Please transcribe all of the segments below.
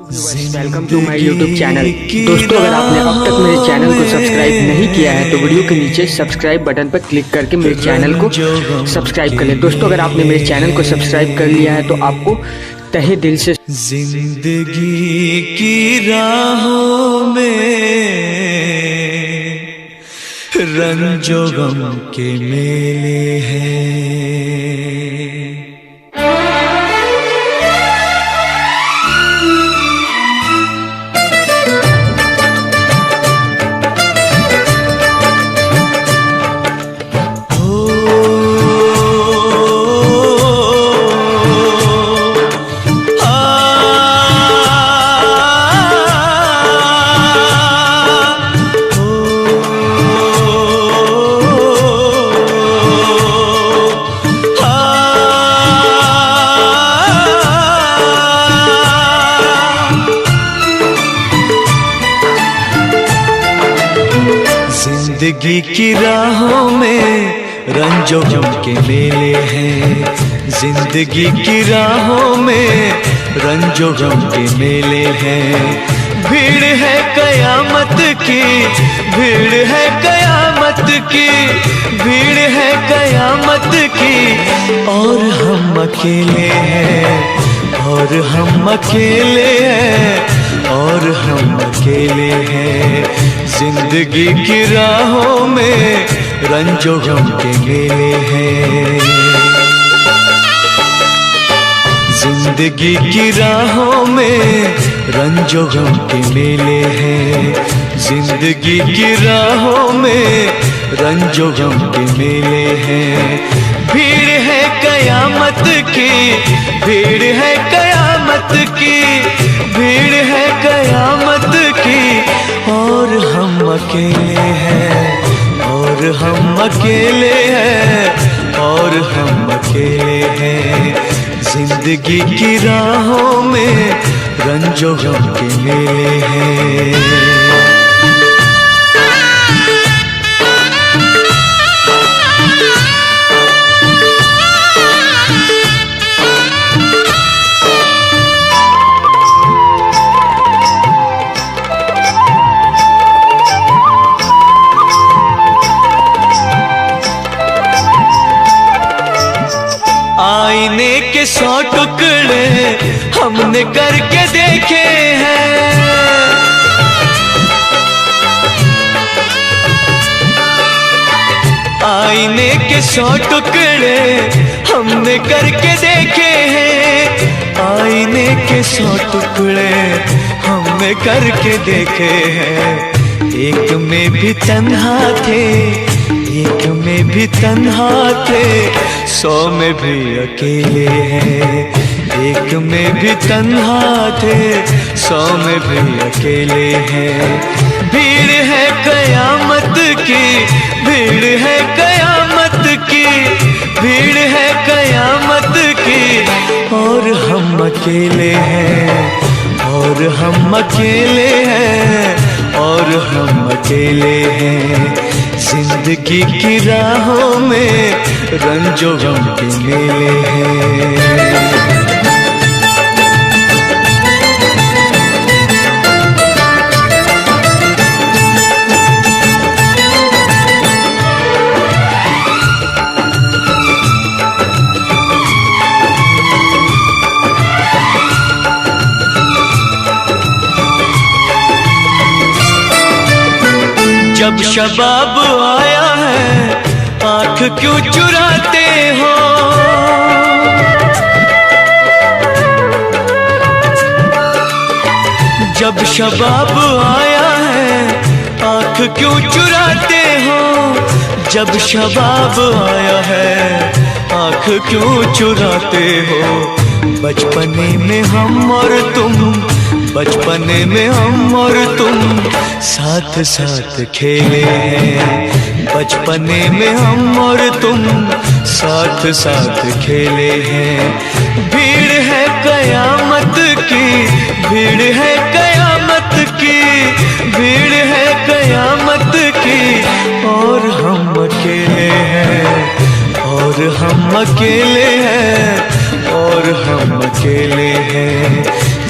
Welcome to my YouTube channel. दोस्तों, अगर आपने अब तक मेरे चैनल को सब्सक्राइब नहीं किया है तो वीडियो के नीचे सब्सक्राइब बटन पर क्लिक करके मेरे चैनल को सब्सक्राइब कर लें। दोस्तों, अगर आपने मेरे चैनल को सब्सक्राइब कर लिया है तो आपको तहे दिल से जिंदगी की राहों में रंजो गम के मेले हैं। जिंदगी की राहों में रंजो गम के मेले हैं। जिंदगी की राहों में रंजो गम के मेले हैं। भीड़ है कयामत की, भीड़ है कयामत की, भीड़ है कयामत की। और हम अकेले हैं, और हम अकेले हैं, और हम अकेले हैं। जिंदगी की राहों में रंजो गम के मेले हैं। जिंदगी की राहों में रंजो गम के मेले हैं। जिंदगी की राहों में रंजो गम के मेले हैं। भीड़ है कयामत की, भीड़ है कयामत की, भीड़ है कयामत की। और हम अकेले हैं, और हम अकेले हैं, और हम अकेले हैं। जिंदगी की राहों में रंजो गम के मेले हैं। आईने के 100 टुकड़े हमने करके देखे हैं। आईने के 100 टुकड़े हमने करके देखे हैं। आईने के 100 टुकड़े हमने करके देखे हैं। एक में भी तन्हा थे, एक में भी तन्हा थे, 100 में भी अकेले हैं। एक में भी तन्हा थे, 100 में भी अकेले हैं। भीड़ है कयामत की, भीड़ है कयामत की, भीड़ है कयामत की। और हम अकेले हैं, और हम अकेले हैं, और हम अकेले हैं। जिंदगी की राहों में रंजो गम के मेले हैं। जब शबाब आया है आँख क्यों चुराते हो। जब शबाब आया है आँख क्यों चुराते हो। जब शबाब आया है आँख क्यों चुराते हो। बचपने में हम और तुम, बचपने में हम और तुम साथ साथ खेले हैं। बचपने में हम और तुम साथ साथ खेले हैं। भीड़ है कयामत की, भीड़ है कयामत की, भीड़ है कयामत की। और हम अकेले हैं, और हम अकेले हैं, और हम अकेले हैं।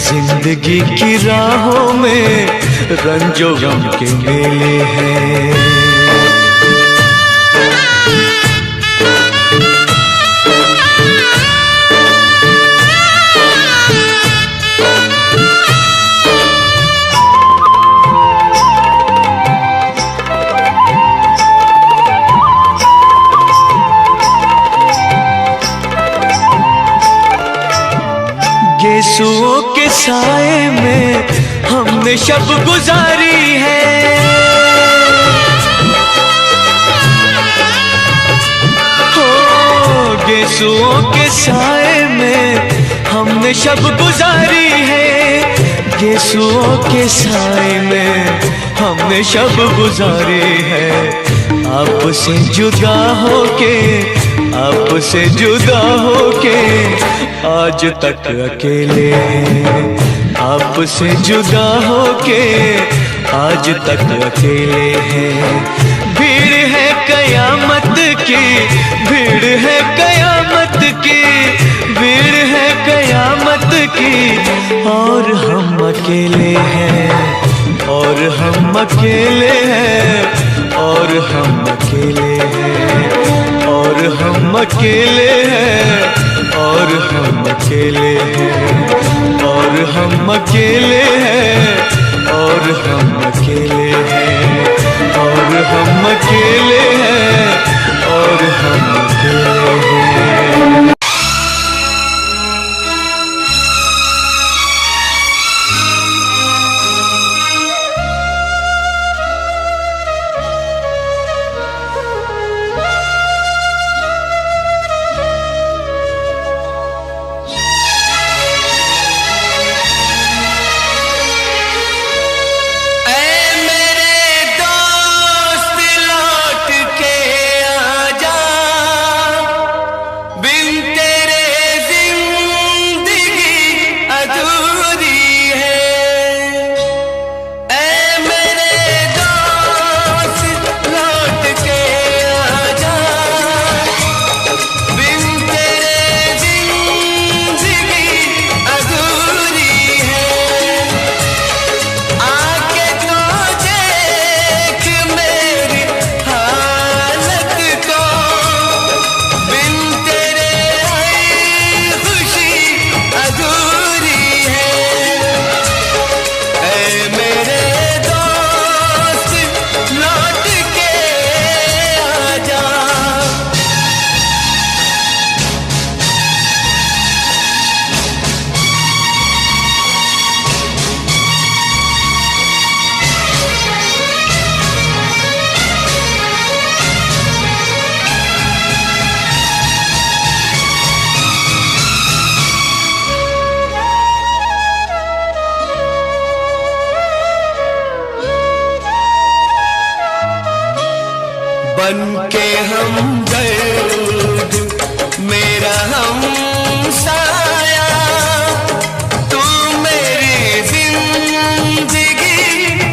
जिंदगी की राहों में रंजो गम के मेले हैं। गेसुओं के साए में हमने शब गुजारी है। हो गेसुओं के साए में हमने शब गुजारी है। गेसुओं के साए में हमने शब गुजारी है। आपसे जुदा होके, आपसे जुदा होके आज तक अकेले हैं। आपसे जुदा होके आज तक अकेले हैं। भीड़ है कयामत की, भीड़ है कयामत की, भीड़ है कयामत की, और हम अकेले हैं, और हम अकेले हैं, और हम अकेले हैं, और हम अकेले हैं, और हम अकेले हैं, और हम अकेले हैं, और हम अकेले हैं, और हम अकेले हैं, और हम अकेले हैं। बनके हमदर्द मेरा हमसाया, तू मेरी जिंदगी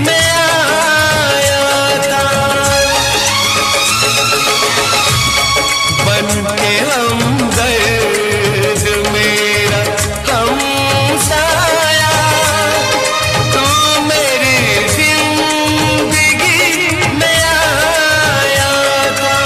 में आया था। बनके हमदर्द मेरा हमसाया, तू मेरी जिंदगी में आया था।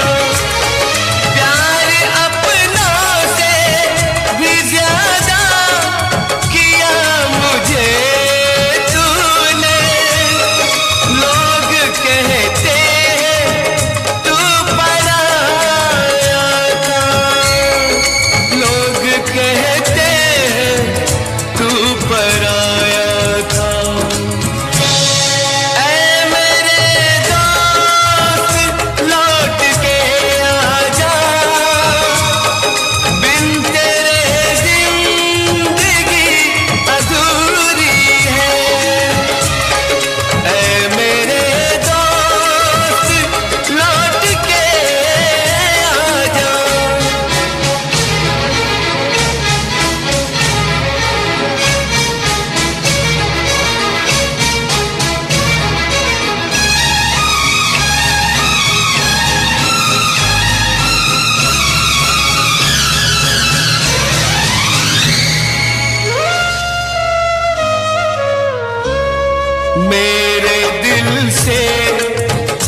मेरे दिल से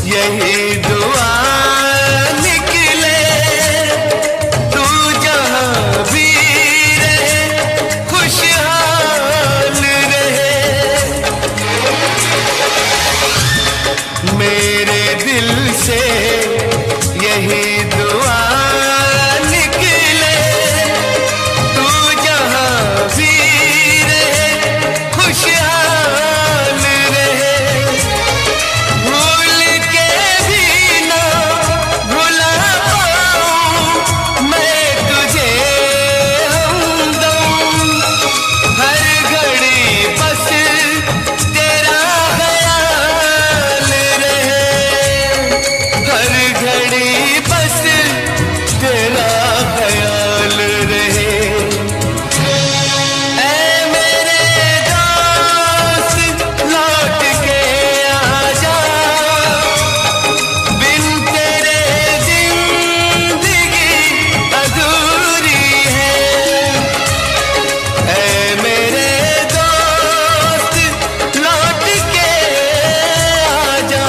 यही दुआ निकले, तू जहाँ भी रहे खुशहाल रहे। मेरे दिल से यही दुआ निकले, तू जहाँ भी रहे खुशहाल रहे। भूल के भी ना भुला पाऊं मैं तुझे हमदम, हर घड़ी बस तेरा ख्याल रहे, हर घड़ी बस तेरा ख्याल रहे। ऐ मेरे दोस्त लौट के आजा, बिन तेरे जिंदगी अधूरी है। ऐ मेरे दोस्त लौट के आजा।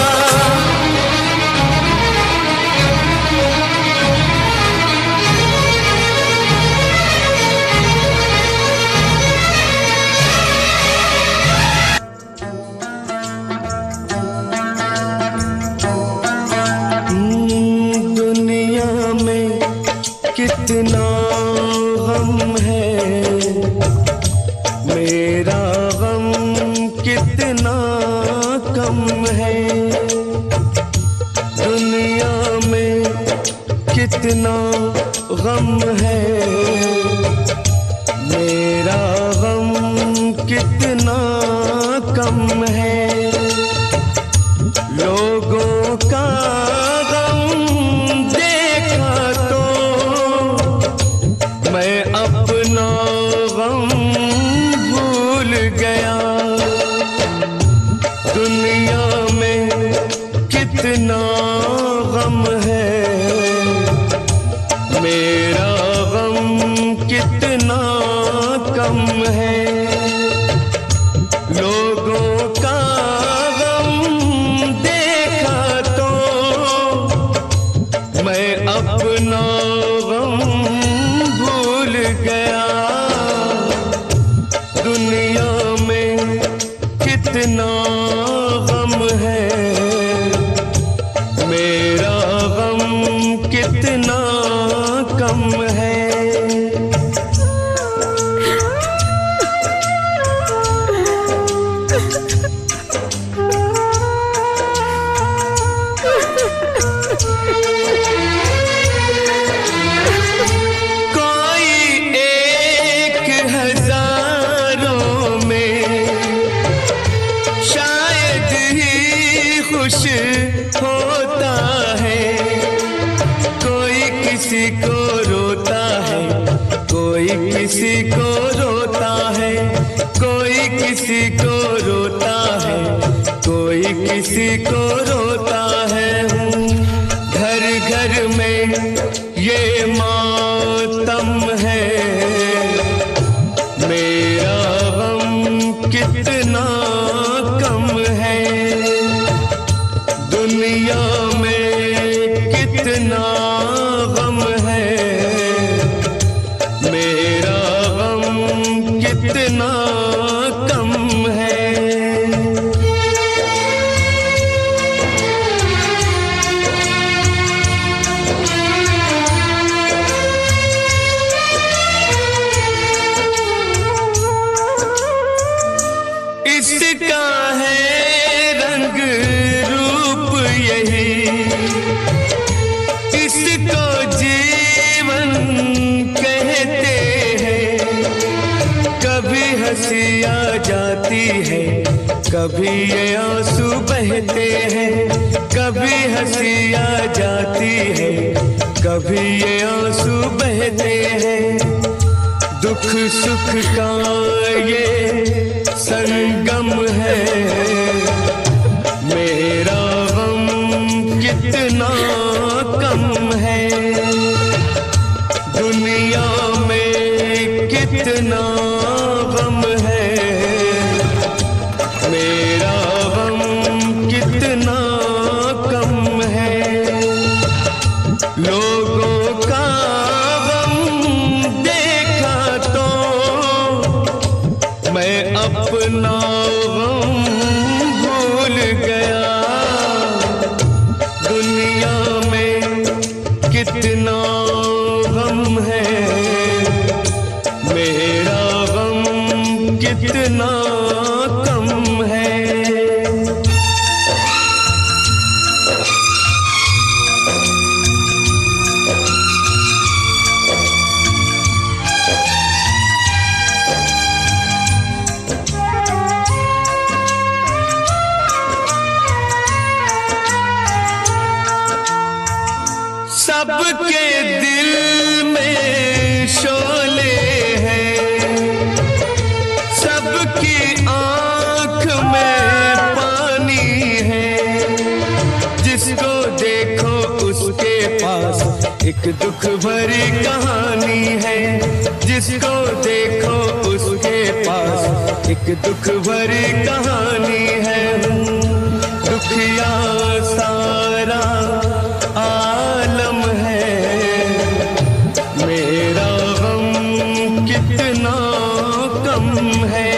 दुनिया में कितना गम है, मेरा गम कितना कम है। दुनिया में कितना गम है, मेरा गम कितना कम है। लोगों का गम देखा तो मैं अपना गम भूल गया। दुनिया में कितना गम है, मेरा गम कितना कम है। लोगों का देखा तो मैं अपना गम भूल गया। दुनिया में कितना गम है, मेरा गम कितना कम है। कोई एक हजारों में शायद ही खुश होता है। कोई किसी को रोता है, कोई किसी को रोता है, कोई किसी को रोता है, कोई किसी को रोता है। घर घर में ये मातम है, मेरा गम कितना कम है। दुनिया में कितना गम है, मेरा गम कितना कम है। इसका है रंग रूप यही, इसको जीवन कहते हैं। कभी हंसी आ जाती है, कभी ये आंसू बहते हैं। कभी हंसी आ जाती है, कभी ये आंसू बहते हैं। दुख सुख का ये संगम है, मेरा गम कितना कम है। दुनिया में कितना गम है, मेरा अपना गम भूल गया। दुनिया में कितना गम है, मेरा गम कितना कम है। सबके दिल में शोले हैं, सबकी आंख में पानी है। जिसको देखो उसके पास एक दुख भरी कहानी है। जिसको देखो उसके पास एक दुख भरी कहानी है। दुखिया सारा आलम है, मेरा गम कितना कम है।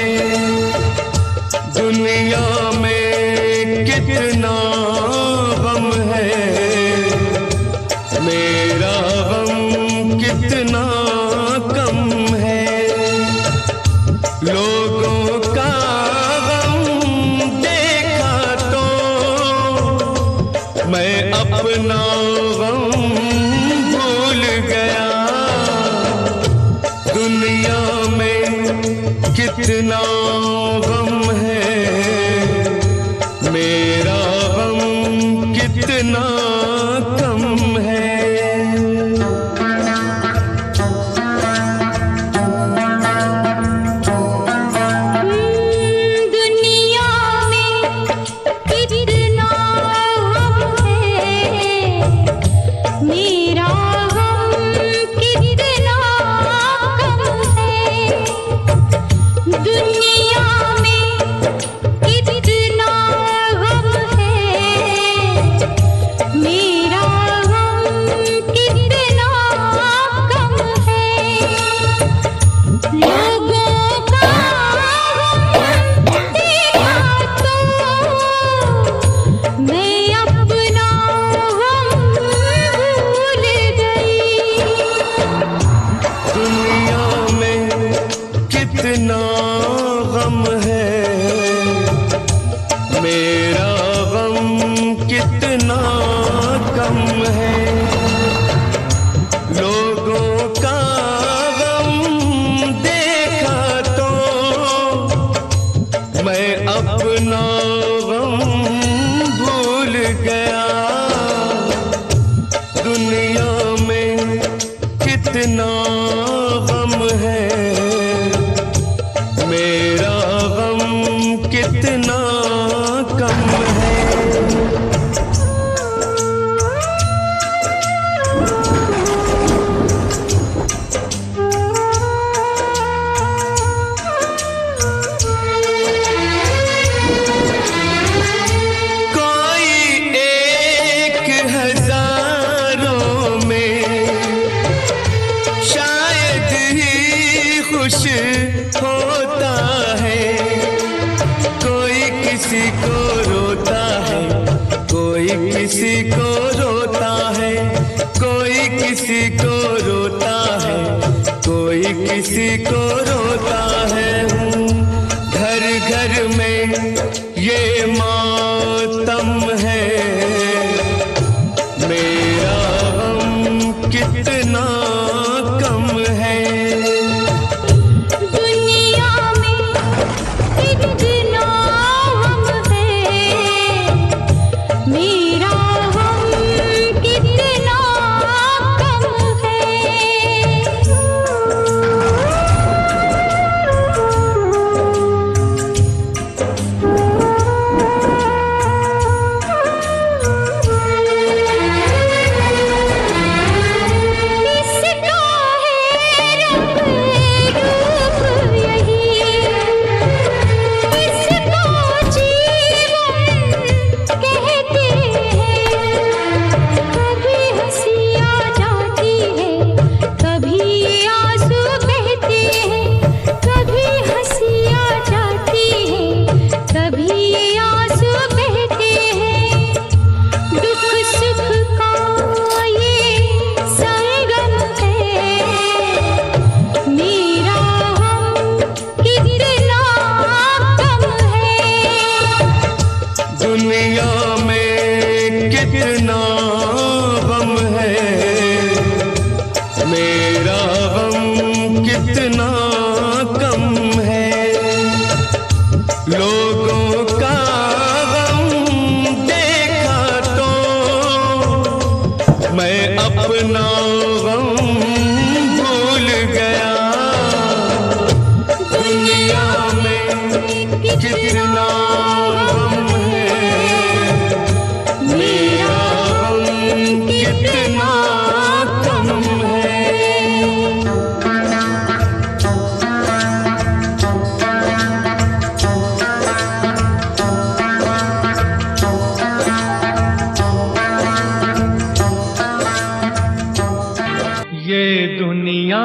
दुनिया में कितना गम है, मेरा गम कितना कम है। लोगों का गम देखा तो मैं अपना गम भूल गया। दुनिया में कितना गम है, मेरा गम कितना कम है। कितना गम है, मेरा गम कितना कम है। लोगों का गम देखा तो मैं अपना गम भूल गया। दुनिया में कितना गम है, मेरा गम कितना कम है। कोई एक हजारों में शायद ही खुश होता है। कोई किसी को रोता है, कोई किसी को रोता है। कोई किसी को रोता है, कोई किसी को रोता है। घर घर में ये मातम है, मेरा गम कितना कम है। दुनिया में कितना गम है, मेरा गम कितना कम है। लोगों का गम देखा तो मैं अपना गम भूल गया। दुनिया में कितना गम है, मेरा गम कितना कम है। ये दुनिया,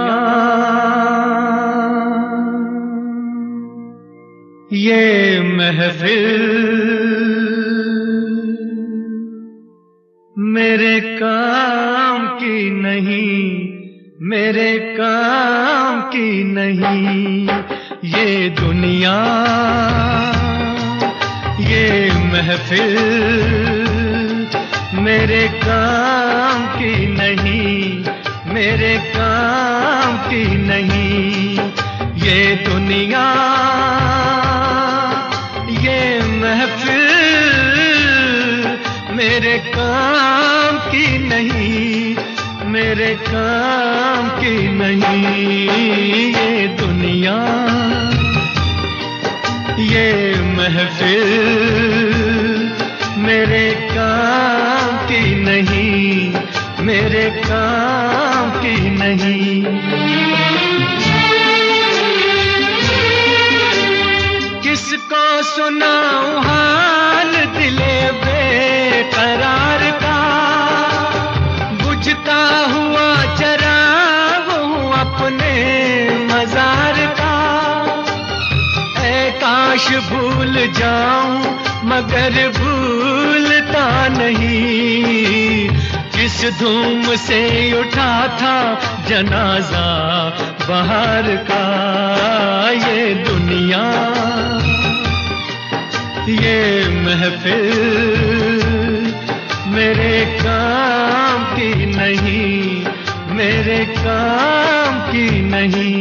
ये महफिल मेरे काम की नहीं, मेरे काम की नहीं। ये दुनिया, ये महफिल मेरे काम की नहीं, मेरे काम की नहीं। ये दुनिया, ये महफिल मेरे काम की नहीं, मेरे काम की नहीं। ये दुनिया, ये महफिल मेरे काम की नहीं, मेरे काम की नहीं। किसको सुनाऊं हाल दिले बेकरार का, बुझता हुआ चराग हूँ अपने मजार का। ऐ काश भूल जाऊं मगर भूलता नहीं, किस धूम से उठा था जनाजा बहार का। ये दुनिया, ये महफिल मेरे काम की नहीं, मेरे काम की नहीं।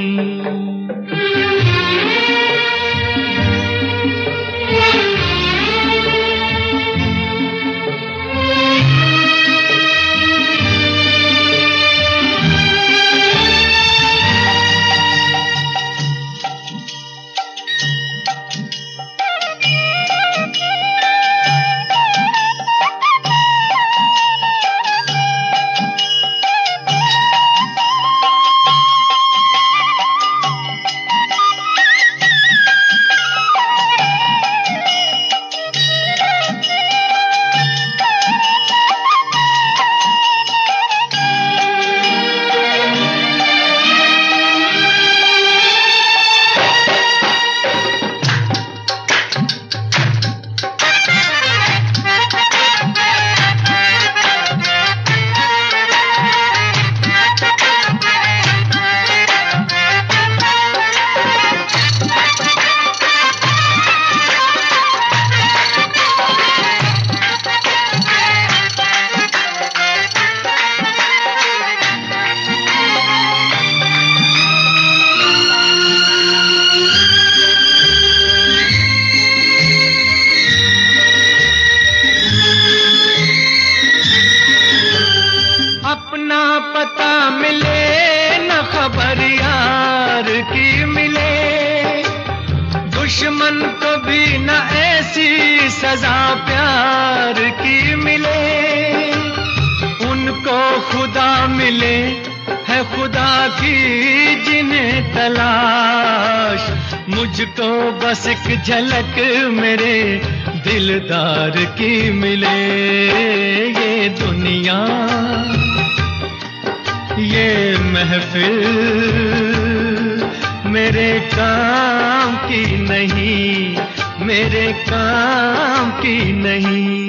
पता मिले न खबर यार की मिले, दुश्मन को भी न ऐसी सजा प्यार की मिले। उनको खुदा मिले है खुदा की जिन्हें तलाश, मुझको बस एक झलक मेरे दिलदार की मिले। ये दुनिया, ये महफिल मेरे काम की नहीं, मेरे काम की नहीं।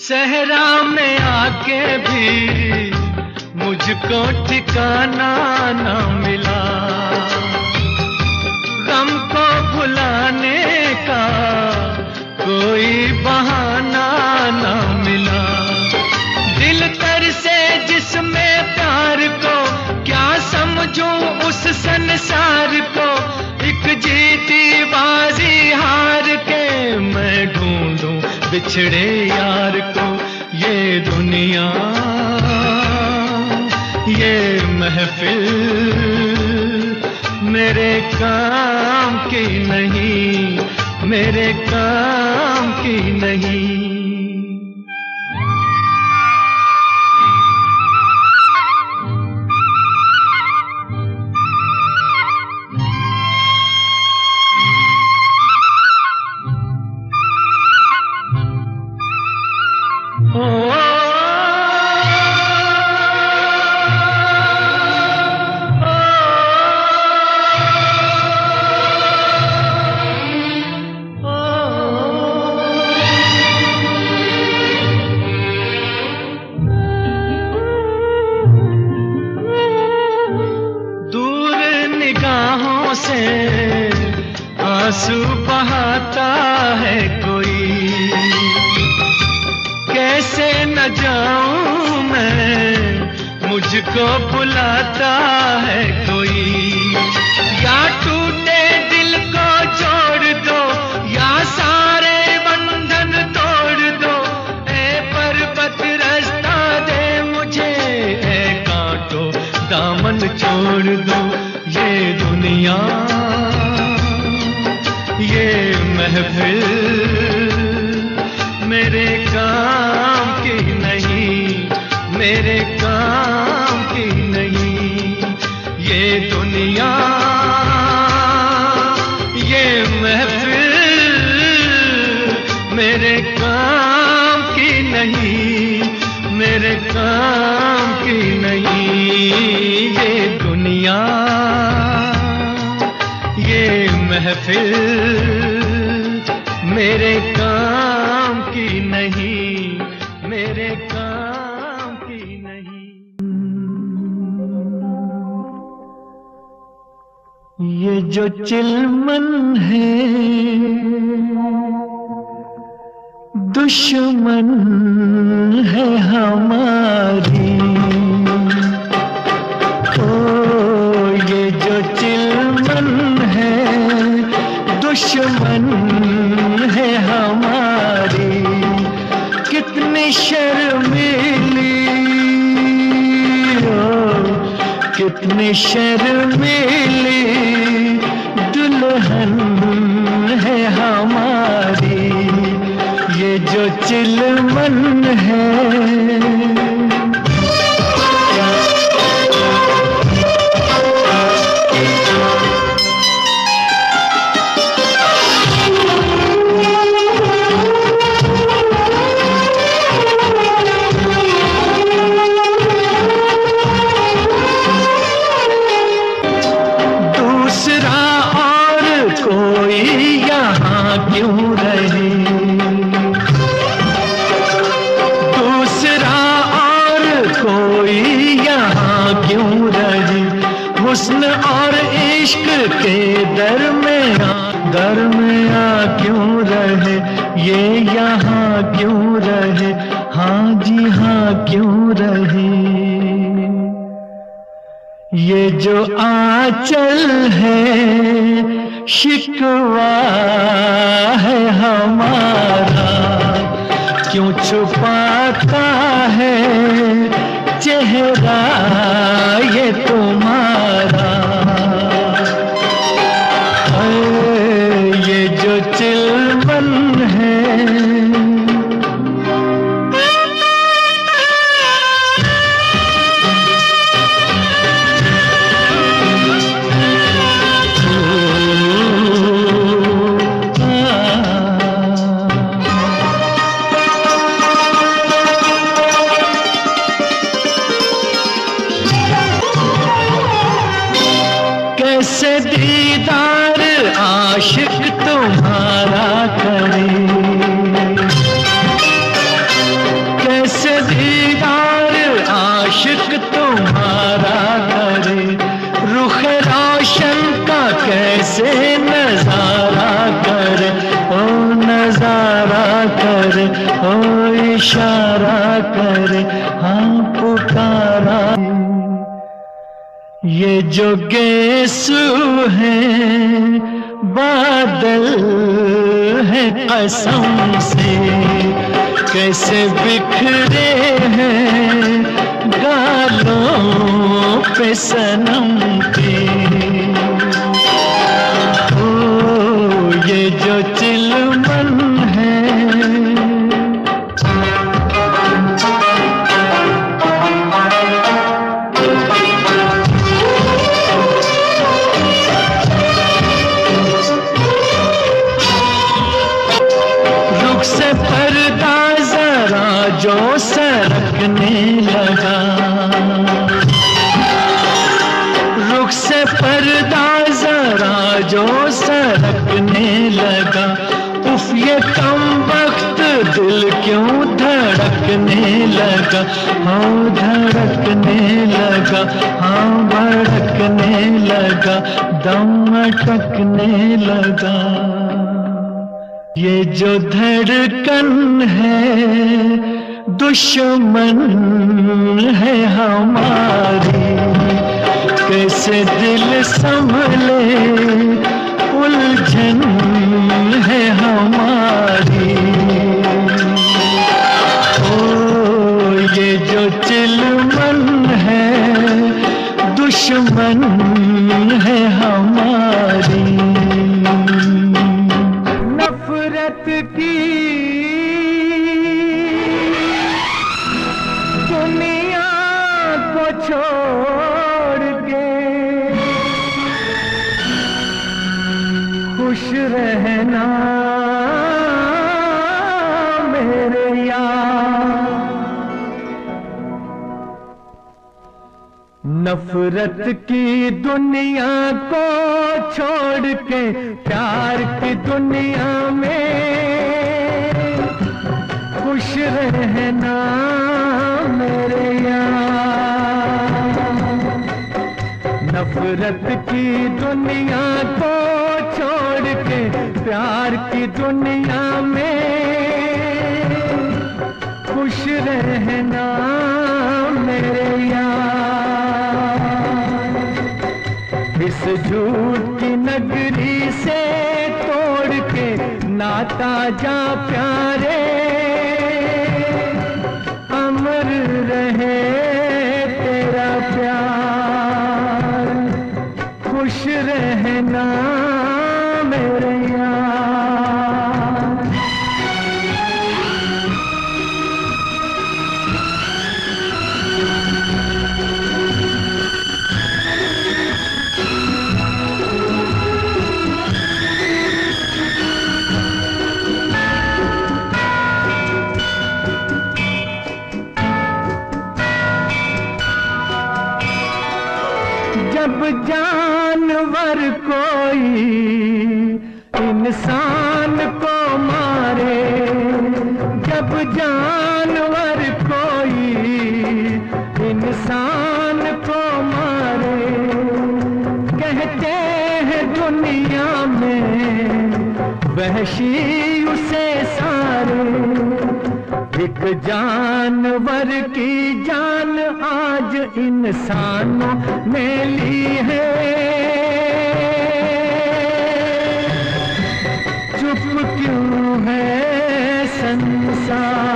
सहरा में आके भी मुझको ठिकाना ना मिला, गम को भुलाने का कोई बहाना ना मिला। दिल तर से जिसमें प्यार को क्या समझूं उस संसार को, एक जीती बाजी हार के मैं ढूंढूं बिछड़े यार को। ये दुनिया ये महफिल मेरे काम की नहीं, मेरे काम की नहीं। आंसू बहाता है कोई, कैसे न जाऊं मैं, मुझको बुलाता है कोई। या टूटे दिल को जोड़ दो, या सारे बंधन तोड़ दो। ऐ पर्वत रास्ता दे मुझे, ऐ कांटो दामन छोड़ दो। ये दुनिया ये महफिल मेरे काम की नहीं, मेरे काम की नहीं। ये दुनिया ये महफिल मेरे काम की नहीं, मेरे काम की नहीं। ये दुनिया ये महफिल मेरे काम की नहीं, मेरे काम की नहीं। ये जो चिलमन है दुश्मन है हमारी। ओ ये जो चिलमन है दुश्मन है हमारी। कितनी शर्मीली कितनी शर्मीली दुल्हन है हमारी। ये जो चिलमन है हुस्न और इश्क के दरमियाँ क्यों रहे, ये यहाँ क्यों रहे, हाँ जी हाँ क्यों रहे। ये जो आंचल है शिकवा है हमारा, क्यों छुपाता है चेहरा ये तुम्हारा। ये जो चिलमन है कैसे दीदार आशिक तुम्हारा करे, ओ इशारा करे हाँ पुकारा। ये जो गेसू है बादल है कसम से, कैसे बिखरे हैं गालों पे सनम के। ओ ये जो चिलमन है से पर्दा जरा जो सरकने लगा, रुख से पर्दा जरा जो सरकने लगा। उफ ये कम वक्त दिल क्यों धड़कने लगा, हाँ धड़कने लगा, हाँ भड़कने लगा, दम अटकने लगा। ये जो धड़कन है दुश्मन है हमारी, कैसे दिल संभले उलझन है हमारी। ओ ये जो चिलमन है दुश्मन है हमारी। नफरत की दुनिया को छोड़ के खुश रहना मेरे यार। नफरत की दुनिया को छोड़ के प्यार की दुनिया में खुश रहना मेरे यार। नफरत की दुनिया को छोड़ के प्यार की दुनिया में खुश रहना मेरे यार। इस झूठ की नगरी से तोड़ के नाता जा प्यारे, अमर रहे तेरा प्यार। खुश रहना मेरे यार। जब जानवर कोई इंसान को मारे, जब जानवर कोई इंसान को मारे, कहते हैं दुनिया में वहशी उसे सारे। एक जानवर की जान आज इंसानों ने ली है, चुप क्यों है संसार।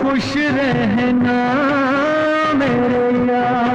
खुश रहना मेरे यार।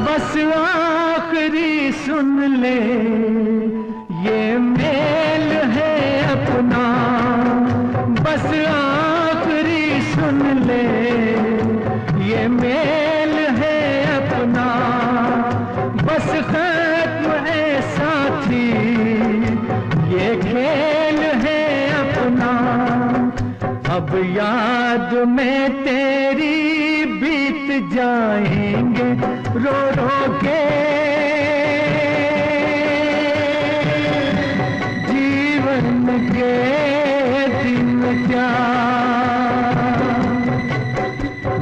बस आखिरी सुन ले ये मेल है अपना, बस आखिरी सुन ले ये मेल है अपना। बस खत्म है साथ मस्ती ये खेल है अपना, अब याद में तेरी बीत जाएंगे रो रो के जीवन के दिन क्या।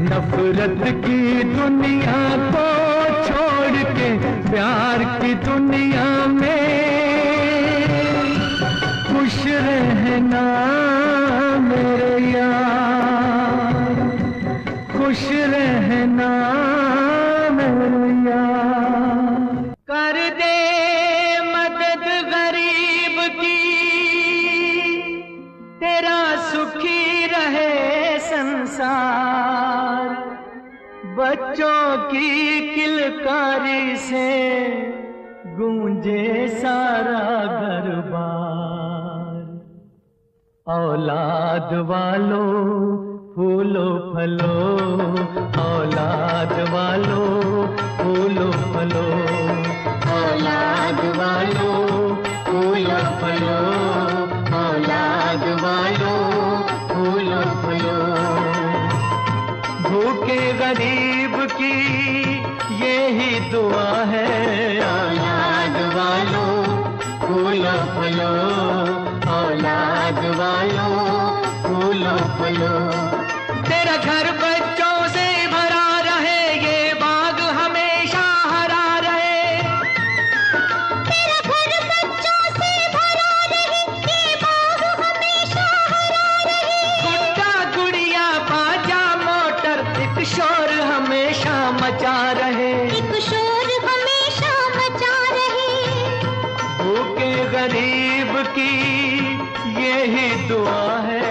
नफरत की दुनिया को छोड़ के प्यार की दुनिया में खुश रहना मेरे यार, खुश रहना मेरे यार। कर दे मदद गरीब की, तेरा सुखी रहे संसार। बच्चों की किलकारी से गूंजे सारा घर-बार। औलाद वालों फूलो फलो, औलाद वालों फूलो फलो, औलाद वालों फूलो फलो, औलाद वालों फूलो फलो। भूखे गरीब की यही दुआ है, औलाद वालों फूलो फलो, औलाद वालों फूलो फलो। तेरा घर बच्चों से भरा रहे, ये बाग हमेशा हरा रहे। तेरा घर बच्चों से भरा रहे, ये बाग हमेशा हरा रहे। गुड्डा गुड़िया बाजा मोटर, एक शोर हमेशा मचा रहे, एक शोर हमेशा मचा रहे। भूखे गरीब की यही दुआ है,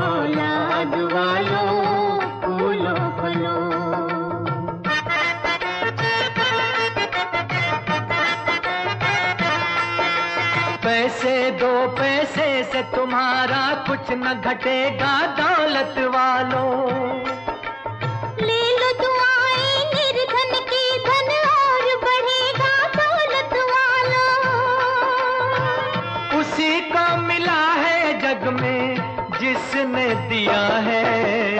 औलाद वालों फूलो फलो। पैसे दो पैसे से तुम्हारा कुछ न घटेगा दौलत वालों। ले लो दुआएं निर्धन की, धन और बढ़ेगा दौलत वालों। उसी को मिला है जग में जिसने दिया है,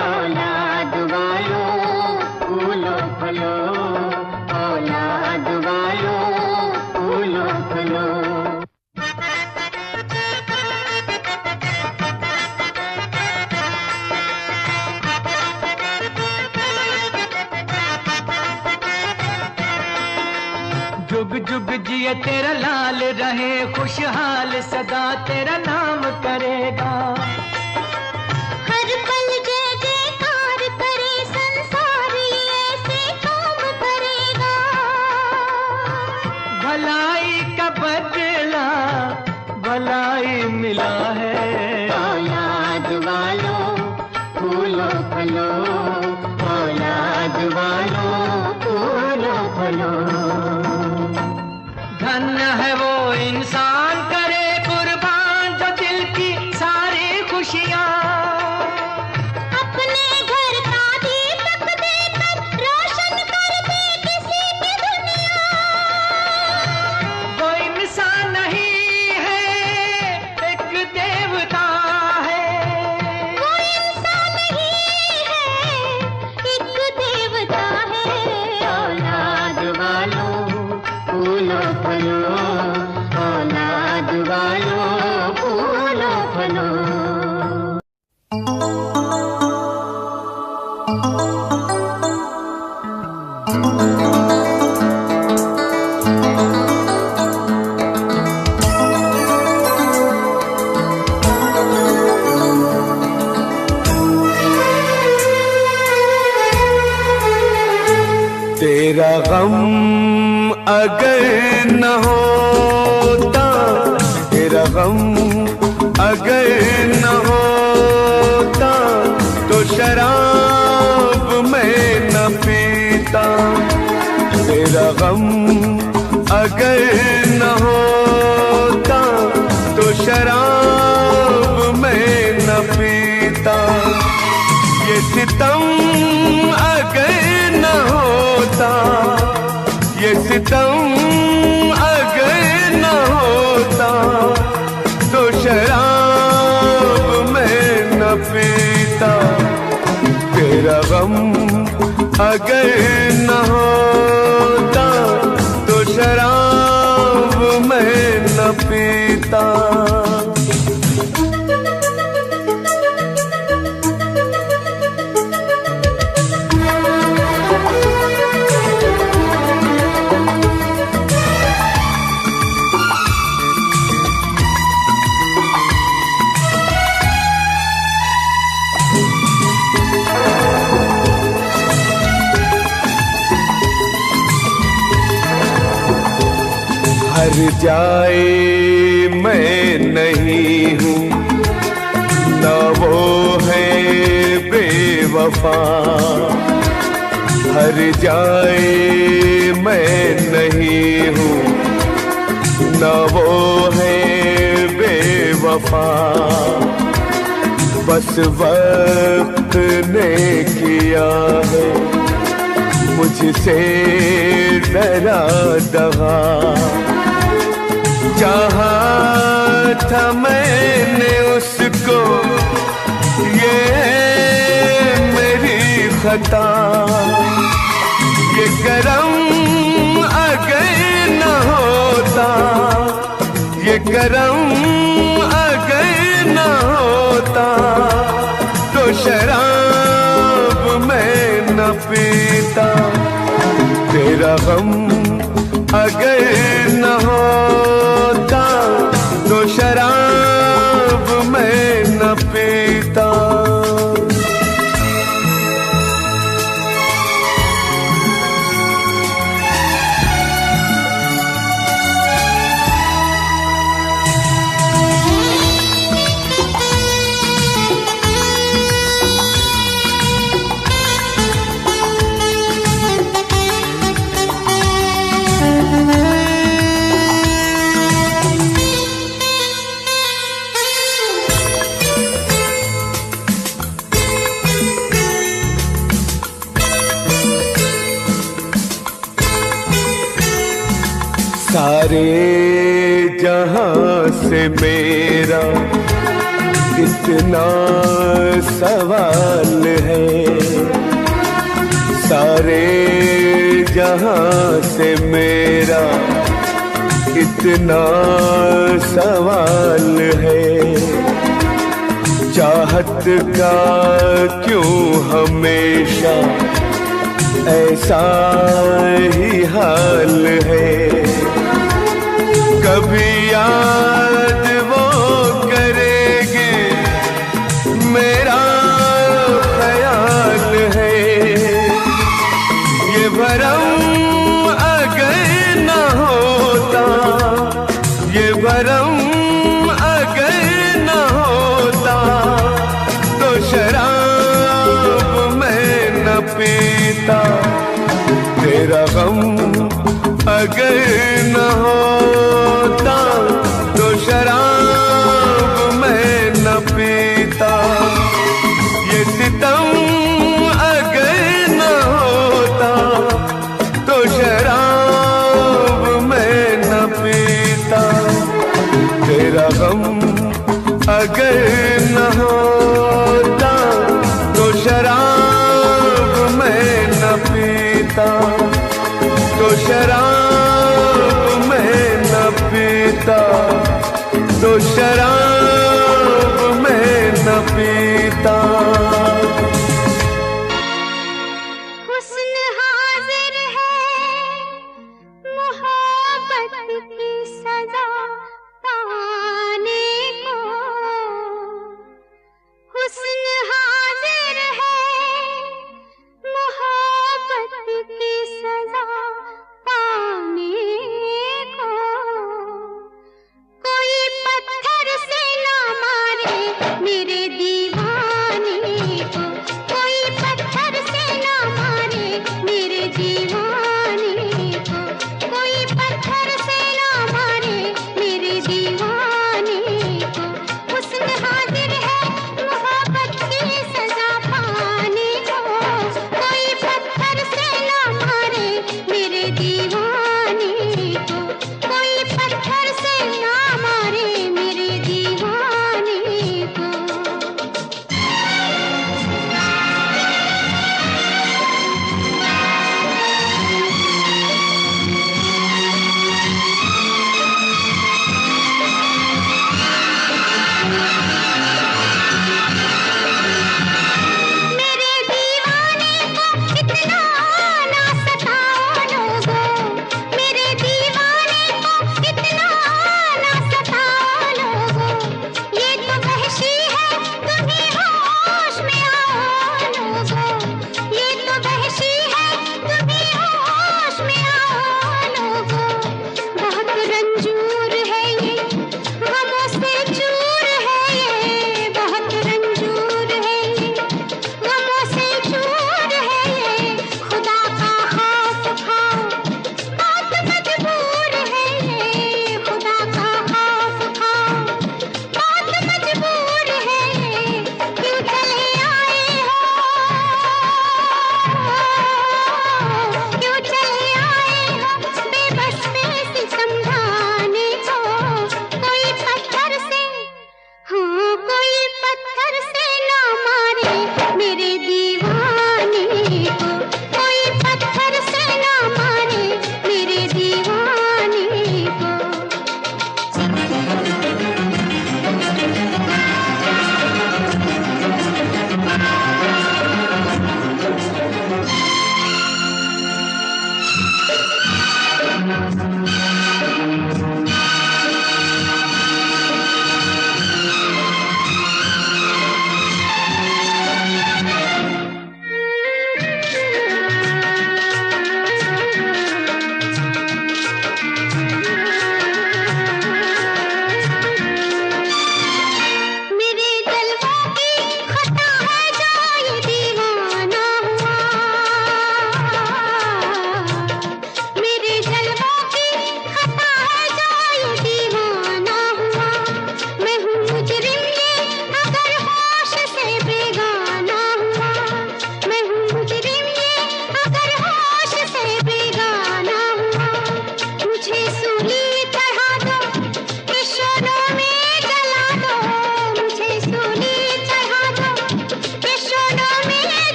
औलाद वालों फूलो फलो, औलाद वालों फूलो फलो। जुग जुग जिए तेरा लाल रहे, खुशहाल सदा तेरा नाम करेगा। हर पल जय जयकार करे संसार, ऐसे काम करेगा। भलाई का बदला भलाई मिला है, औलाद वालों फूलो फलो, औलाद वालों फूलो फलो। धन्य है वो इंसान करे कुर्बान, जो दिल की सारी खुशियाँ अपने घर का दीपक देकर रोशन कर दे किसी की दुनिया। वो इंसान नहीं है एक देवता है, वो इंसान नहीं है एक देवता है। औलाद वालों फूलो फलो, औलाद वालों फूलो फलो। तेरा गम अगर न होता, तेरा गम अगर न होता, तो शराब मैं न पीता। तेरा गम अगर न होता, तो शराब मैं न पीता। ये सितम अगर न होता, ये सितम अगर न हो अगर न होता तो शराब मैं न पीता। हर जाए मैं नहीं हूँ, न वो है बेवफा। हर जाए मैं नहीं हूँ, न वो है बेवफा। बस वक्त ने किया है मुझसे डरा दगा। चाहा था मैंने उसको, ये मेरी खता। ये करम अगर न होता, ये करम अगर न होता तो शराब मैं न पीता। तेरा गम अगर न होता तो शराब मैं न पीता। सारे जहां से मेरा इतना सवाल है। सारे जहां से मेरा इतना सवाल है। चाहत का क्यों हमेशा ऐसा ही हाल है। कभी याद वो करेंगे मेरा ख्याल है। ये भरम अगर न होता, ये भरम अगर न होता तो शराब मैं न पीता। तेरा गम अगर न होता तो शराब मैं न पीता। ये सितम अगर न होता तो शराब मैं न पीता। तेरा गम अगर न होता तो शराब मैं न पीता। तो शराब मैं न पीता। तो शराब मैं न पीता। हुस्न हाजिर है मोहब्बत की सजा पाने को। हुस्न हाजिर है मोहब्बत की सजा पाने को। कोई पत्थर से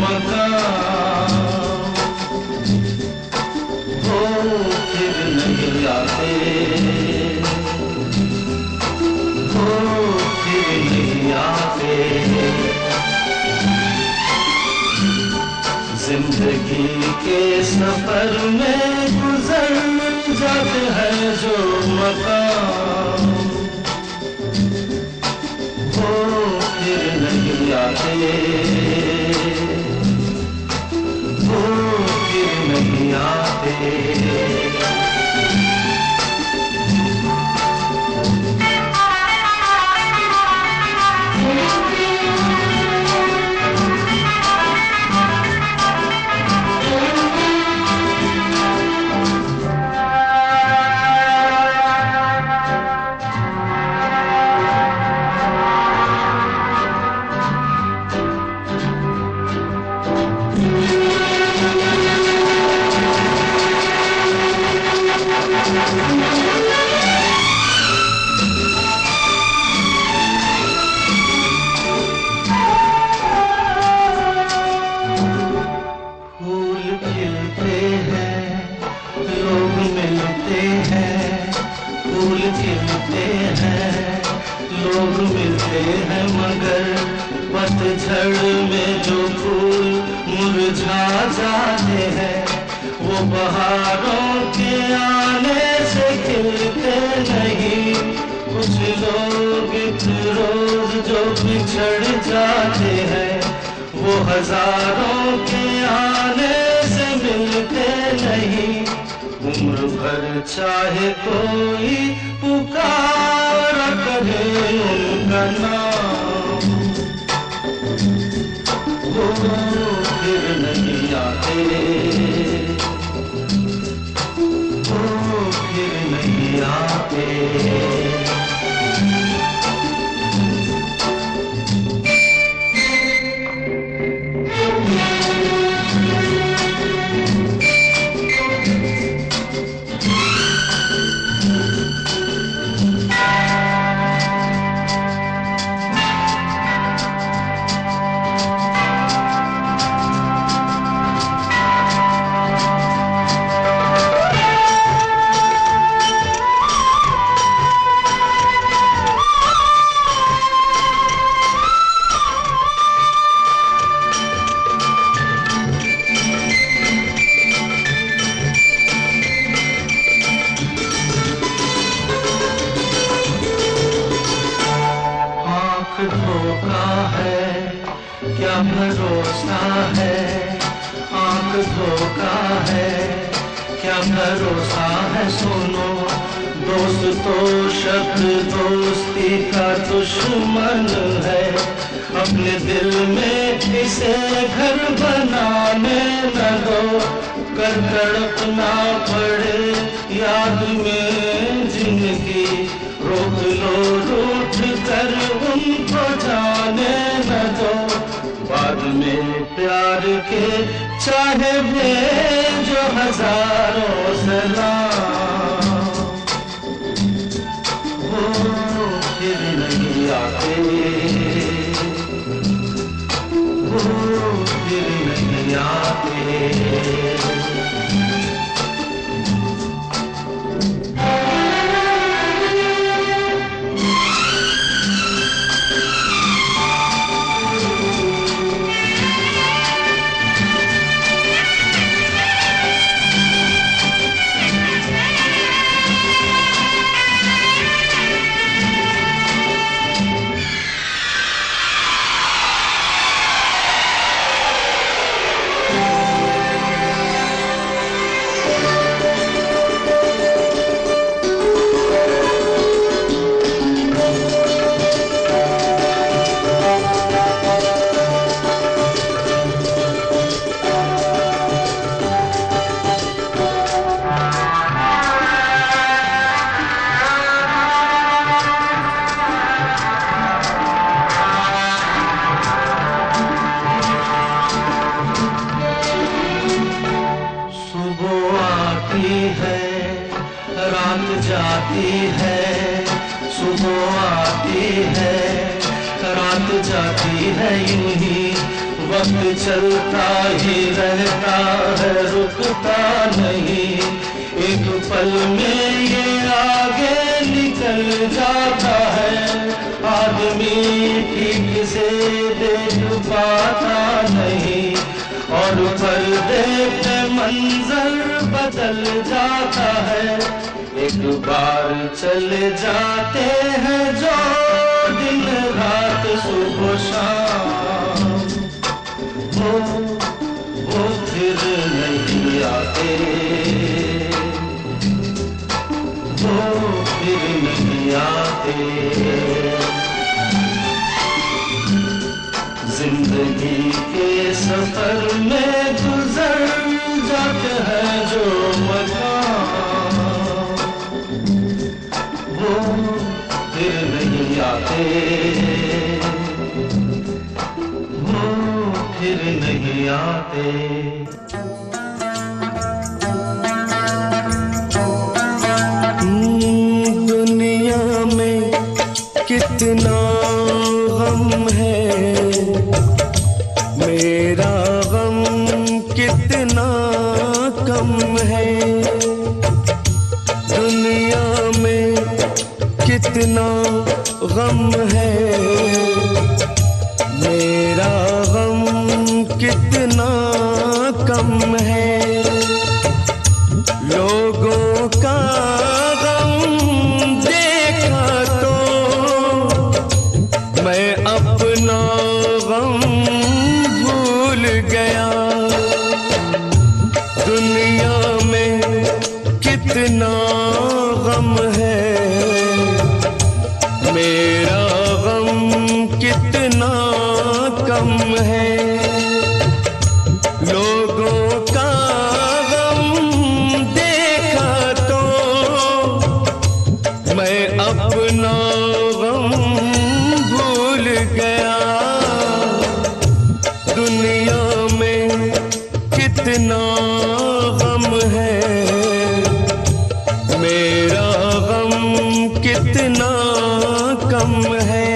मकान हो फिर नहीं आते, हो फिर नहीं आते। जिंदगी के सफर में गुजर जाते हैं जो मकाम वो फिर नहीं आते, वो फिर नहीं आते। लोग मिलते हैं मगर पतझड़ में जो फूल मुरझा जाते हैं वो बहारों के आने से खिलते नहीं। कुछ लोग एक रोज जो बिछड़ जाते हैं वो हजारों के आने से मिलते नहीं। उम्र भर चाहे कोई पुकारा करे उनका नाम वो फिर नहीं आते, वो फिर नहीं आते। धोखा है क्या भरोसा है, आंख धोखा है क्या भरोसा है। सुनो दोस्त तो शब्द दोस्ती का दुश्मन है। अपने दिल में इसे घर बनाने न दो, कर तड़पना पड़े याद में जिंदगी। रोक लो रूठ कर उनको जाने न दो, बाद में प्यार के चाहे भेजो हजारों सलाम वो फिर नहीं आते, वो फिर नहीं आते। रात जाती है, सुबह आती है, रात जाती है यूं ही वक्त चलता ही रहता है, रुकता नहीं। एक पल में ये आगे निकल जाता है, आदमी ठीक से देख पाता नहीं, और पर्दे पे मंजर बदल जाता है। एक बार चले जाते हैं जो दिन रात सुबह शाम, वो फिर नहीं आते, वो फिर नहीं आते। जिंदगी के सफर में गुजर जाते हैं जो मकाम, वो फिर नहीं आते, वो फिर नहीं आते। दुनिया में कितना गम है, मेरा गम कितना कम है। दुनिया में कितना गम है, मेरा गम कितना कम है। लोगों का गम देखा तो मैं अपना गम भूल गया। दुनिया में कितना गम है, मेरा गम कितना कम है। लोगों का गम देखा तो मैं अपना गम भूल गया। दुनिया में कितना गम है, मेरा गम कितना कम है।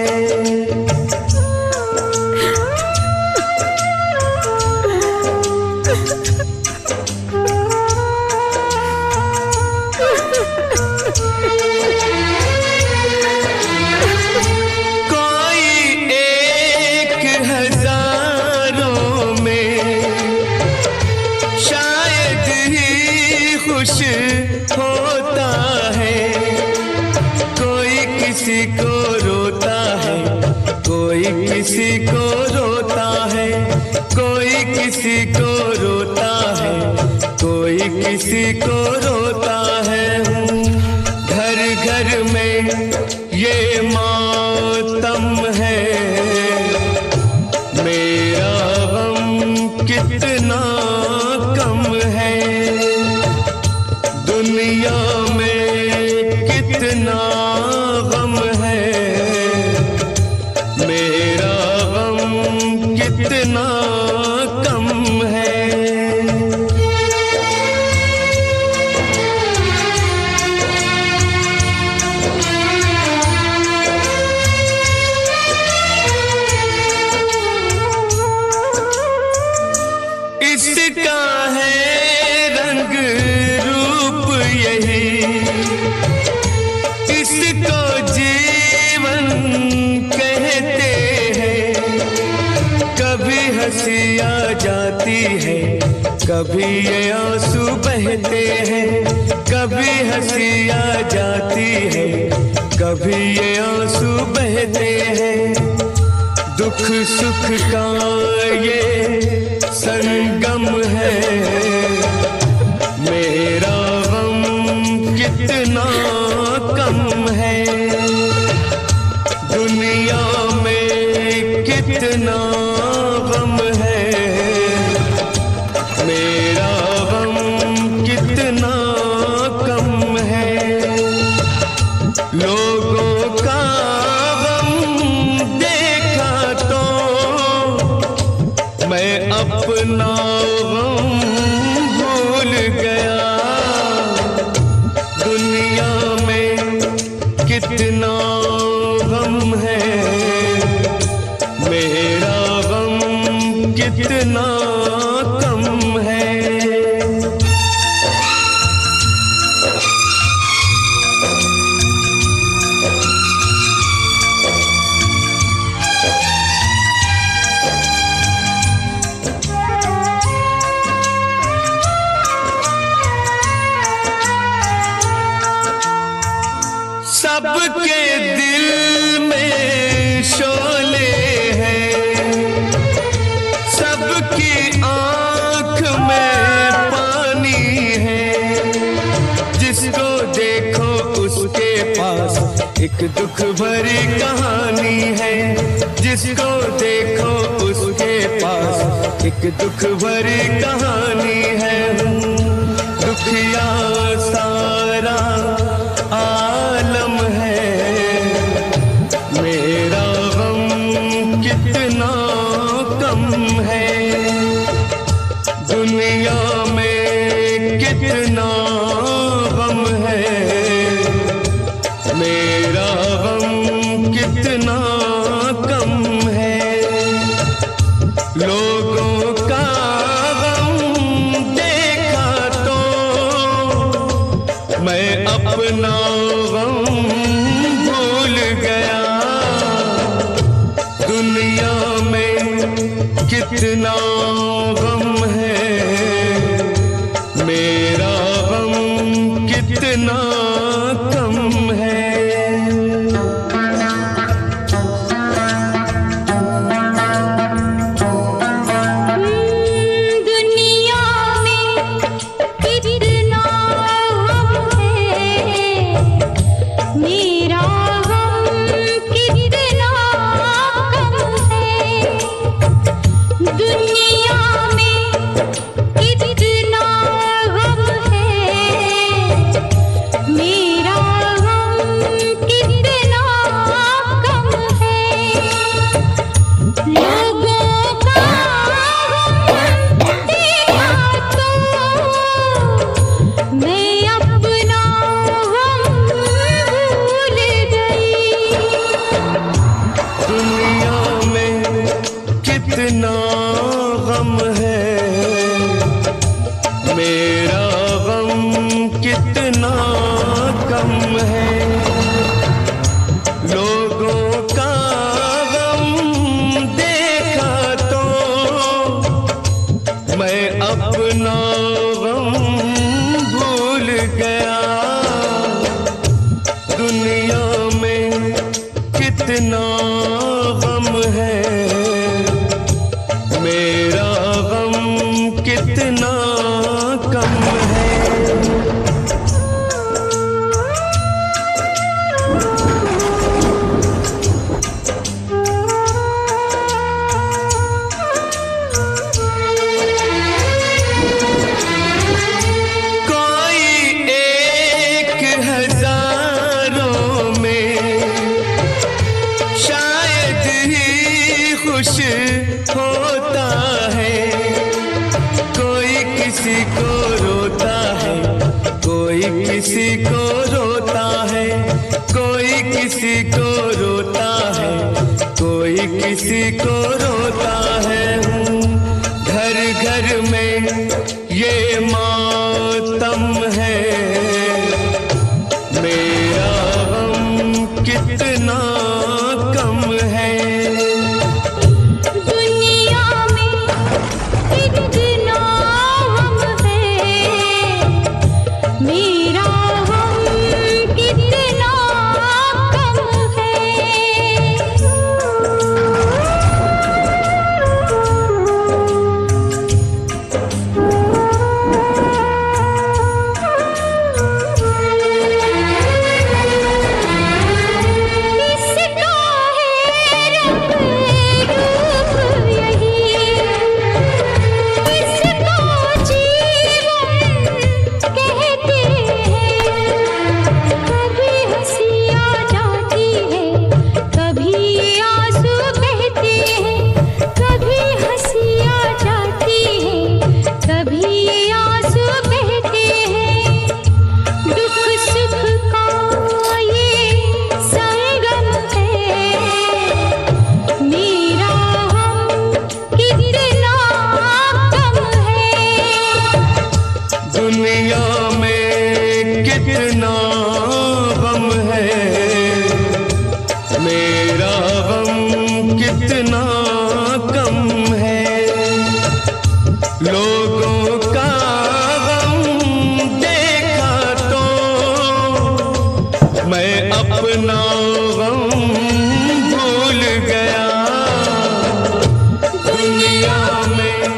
होता है कोई किसी को रोता है, कोई किसी को रोता है, कोई किसी को रोता है, कोई किसी को रोता है। घर घर में ये मातम है, मेरा गम कितना कम है। दुनिया में कितना गम है, मेरा गम कितना कम है। इसका है रंग रूप यही, इसको जीवन कहते हैं। कभी हंसी आ जाती है, कभी ये आंसू बहते हैं। कभी हंसी आ जाती है, कभी ये आंसू बहते हैं। दुख सुख का ये संगम है, मेरा गम कितना कम है। दुनिया में कितना गम है, मेरा गम कितना कम है। लोगों का मैं अपना गम भूल गया। दुनिया में कितना गम है, मेरा गम कितना कम है। सबके दिल में शोले हैं, सबकी आंख में पानी है। जिसको देखो उसके पास एक दुख भरी कहानी है। जिसको देखो उसके पास एक दुख भरी कहानी है। दुखिया सारा आलम है, मेरा गम कितना कम है। दुनिया में कितना गम है, मेरा गम कितना कम है। लोगों का मैं अपना गम भूल गया। दुनिया में कितना गम है, मेरा गम कितना कम है। कितना गम है, मेरा गम कितना कम है। लोगों का गम देखा तो मैं अपना गम भूल गया। दुनिया में कितना गम है, मेरा गम कितना कम है। कोई एक हजारों में शायद ही खुश होता है। कोई किसी को रोता है, कोई किसी को रोता है। कोई किसी को रोता है, कोई किसी को रोता है। घर घर में ये मातम है, मेरा गम कितना कम है।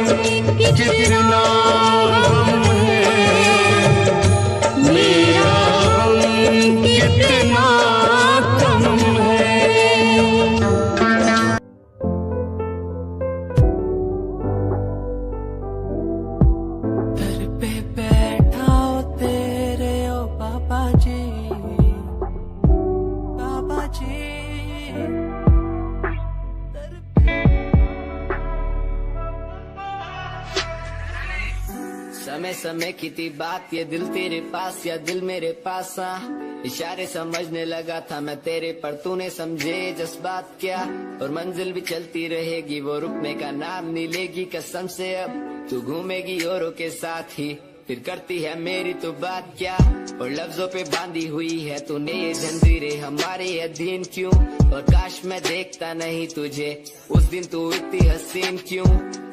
कितना गम है, मेरा गम कितना कम है। घर पे बैठा हो तेरे ओ बाबा जी, बाबा जी। समय समय की थी बात, ये दिल तेरे पास या दिल मेरे पास आ। इशारे समझने लगा था मैं तेरे, पर तूने समझे जज्बात क्या। और मंजिल भी चलती रहेगी, वो रुकने का नाम नहीं लेगी कसम से। अब तू घूमेगी औरों के साथ ही, फिर करती है मेरी तो बात क्या। और लफ्जों पे बांधी हुई है तूने ये जंजीरें, हमारे अधीन क्यों। और काश मैं देखता नहीं तुझे उस दिन, तू इतनी हसीन क्यों।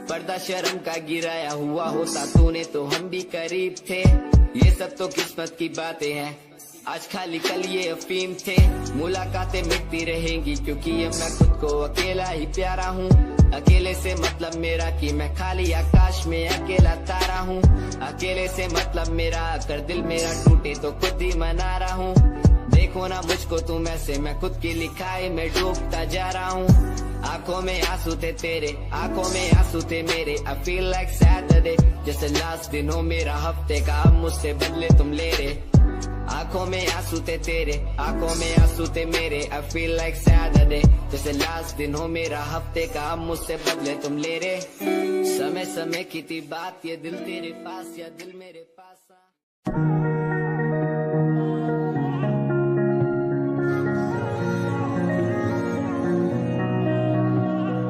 पर्दा शर्म का गिराया हुआ होता तूने तो हम भी करीब थे। ये सब तो किस्मत की बातें हैं, आज खाली कल ये अफीम थे। मुलाकातें मिटती रहेंगी क्योंकि अब मैं खुद को अकेला ही प्यारा हूँ। अकेले से मतलब मेरा कि मैं खाली आकाश में अकेला तारा हूँ। अकेले से मतलब मेरा अगर दिल मेरा टूटे तो खुद ही मना रहा हूँ। देखो ना मुझको तुम ऐसे, मैं खुद की लिखाई में डूबता जा रहा हूँ। आंखों में आंसू थे तेरे, आंखों में आंसू थे मेरे। I feel like Saturday, जैसे लास्ट दिन हो मेरा हफ्ते का, अब मुझसे बदले तुम ले रहे। आंखों में आंसू थे तेरे, आंखों में आंसू थे मेरे। I feel like Saturday, जैसे लास्ट दिन हो मेरा हफ्ते का, अब मुझसे बदले तुम ले रहे। समय समय की थी बात, ये दिल तेरे पास या दिल मेरे पास आ।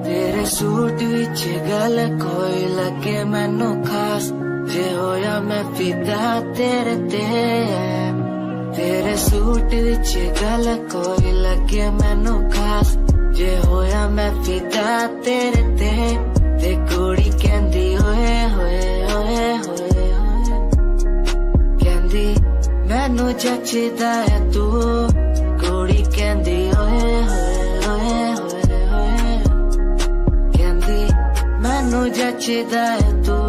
तेरे सूट विच गल कोई लगे मैनू खास, जे होया मैं फिदा तेरे ते। तेरे सूट विच गल कोई लगे मैनू खास, जे होया मैं फिदा तेरे ते। ते कुड़ी कहंदी होए होए होए होए होए, कहंदी मैनू जचदा है तू। कुड़ी कहंदी होए होए होए होए होए, कहंदी मैनू जचदा है तू।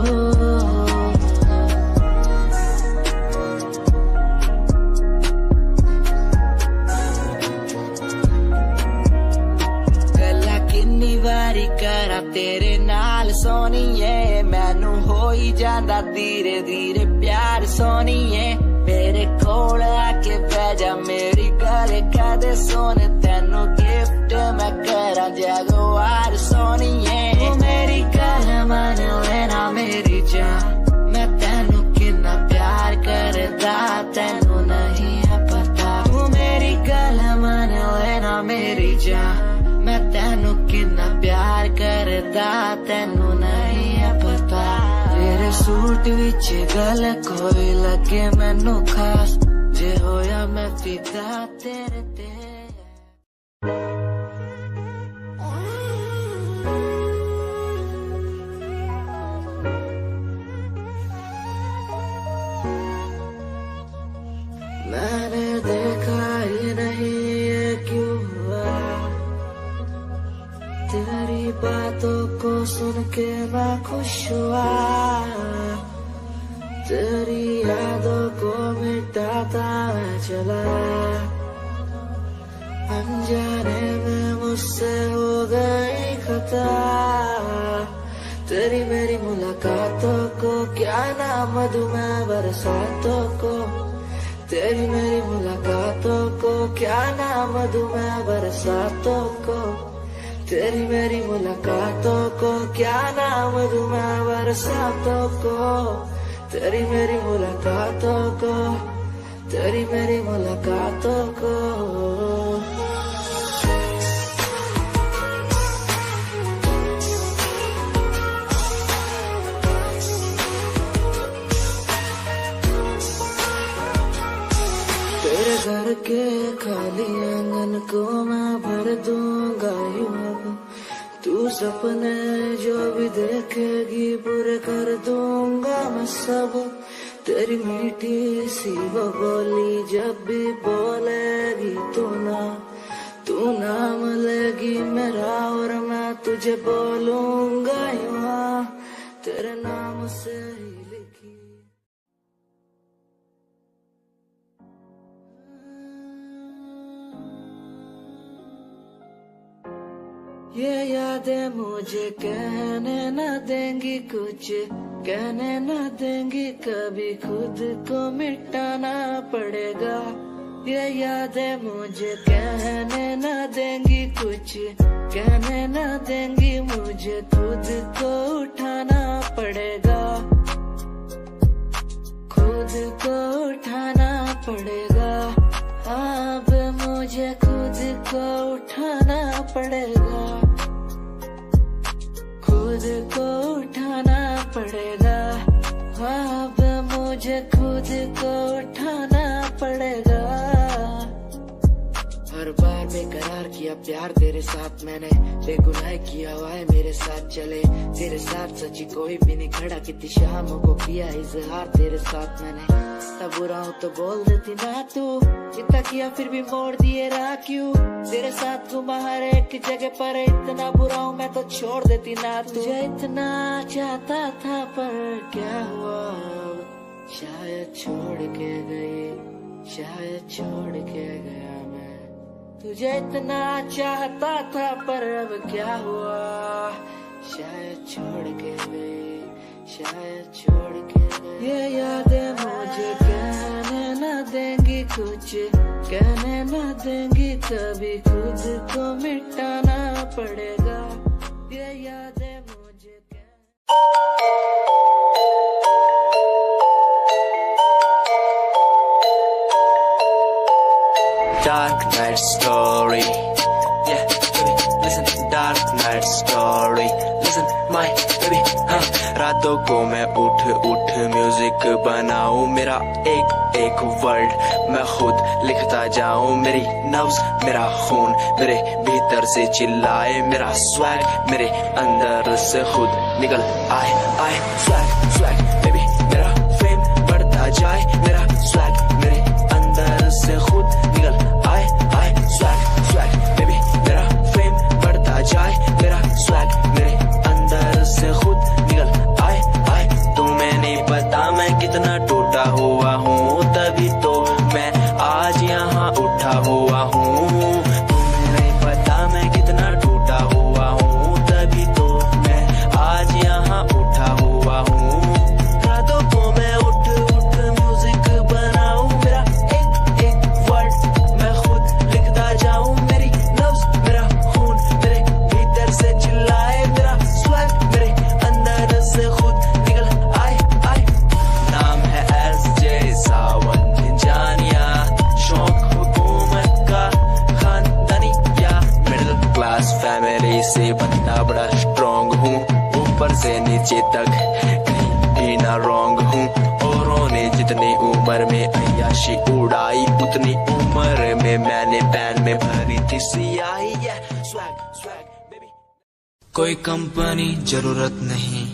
करा तेरे नाल सोनिए, मैनू हो ही जांदा धीरे धीरे प्यार सोनिए। मेरे कोल आके बह जा, मेरी गल कदे सुन, तेनू गिफ्ट मैं करा जगवार सोनिए। मेरी गल मन लेना मेरी जान, मैं तेनू कितना प्यार करदा तेनू नहीं है पता। तू मेरी गल मन लेना मेरी जान, मैं तेनू कितना प्यार करदा तेनू नहीं है पता। तेरे सूट विच गल कोई लगे मैनू खास, जे होया मैं फिदा तेरे ते। मैंने देखा ही नहीं ये क्यों हुआ, तेरी बातों को सुन के मैं खुश हुआ। तेरी यादों को मिटाता मैं चला, अनजाने में मुझसे हो गई खता। तेरी मेरी मुलाकातों को क्या नाम दूं मैं बरसातों को। तेरी मेरी मुलाकातों को क्या नाम दूं मैं बरसातों को। तेरी मेरी मुलाकातों को क्या नाम दूं मैं बरसातों को। तेरी मेरी मुलाकातों को, तेरी मेरी मुलाकातों को। तेरे घर के खाली आंगन को मैं भर दूंगा यूं अब। तू सपने जो भी देखेगी पूरे कर दूंगा मैं सब। तेरी मीठी सी वो बोली जब भी बोलेगी तू नाम लेगी मेरा और मैं तुझे बोलूंगा यूं। तेरे नाम से ही लिखी। ये यादें मुझे कहने न देंगी कुछ, कहने न देंगी कभी, खुद को मिटाना पड़ेगा। ये यादें मुझे कहने न देंगी कुछ, कहने न देंगी मुझे, खुद को उठाना पड़ेगा, खुद को उठाना पड़ेगा। अब मुझे खुद को उठाना पड़ेगा, खुद को उठाना पड़ेगा। अब मुझे खुद को उठाना पड़ेगा। हर बार बेकरार किया प्यार तेरे साथ मैंने, बेगुनाह किया हुआ है मेरे साथ चले। तेरे साथ सच्ची कोई भी नहीं खड़ा, कितनी शामों को किया इजहार तेरे साथ मैंने। तब बुरा हूँ तो बोल देती ना तू, इतना किया फिर भी मोड़ दिए राह क्यों। तेरे साथ घुमा हर एक जगह पर, इतना बुरा हूँ मैं तो छोड़ देती ना तू। तुझे इतना चाहता था पर क्या हुआ, शायद छोड़ के गई, शायद छोड़ के गया मैं। तुझे इतना चाहता था पर अब क्या हुआ, शायद छोड़ के गई, शायद छोड़ के गई। ये यादें मुझे कहने न देंगी कुछ, कहने न देंगी कभी, खुद को मिटाना पड़ेगा। ये यादें मुझे Dark night story, yeah, baby, listen, dark night story, listen, my baby, हाँ। रातों को मैं उठ उठ म्यूजिक बनाऊं, मेरा एक एक वर्ड मैं खुद लिखता जाऊं। मेरी नब्ज मेरा खून मेरे भीतर से चिल्लाए, मेरा स्वैग मेरे अंदर से खुद निकल आए आए। स्वैग स्वैग बेबी मेरा फेम बढ़ता जाए, मेरा स्वैग मेरे अंदर से खुद निकल आए आए। स्वैग स्वैग बेबी मेरा फेम बढ़ता जाए, मेरा स्वैग मेरे अंदर से खुद निकल आए आए। तुम्हें नहीं पता मैं कितना टूटा हुआ हूँ, तभी तो मैं आज यहाँ उठा हुआ हूँ। तुम्हें नहीं पता मैं कितना टूटा हुआ हूँ, तभी तो मैं आज यहाँ उठा हुआ हूँ। रातों को मैं उठ उठ म्यूजिक बनाऊं, मेरा एक एक वर्ड मैं खुद लिखता जाऊं। मेरी नब्ज मेरा खून मेरे भीतर से चिल्लाए, मेरा स्वैग मेरे अंदर से खुद निकल आए आए। नाम है SJ सावन जानिया, शौक हुकूमत का खानदानी या मिडिल क्लास फैमिली से बंदा बड़ा स्ट्रॉन्ग हूँ, ऊपर से नीचे तक कहीं भी ना रॉन्ग हूँ। औरों ने जितनी उम्र में अय्याशी उड़ाई, उतनी उम्र में मैंने पैन में भरी थी सियाही। Swag swag baby. कोई कंपनी जरूरत नहीं,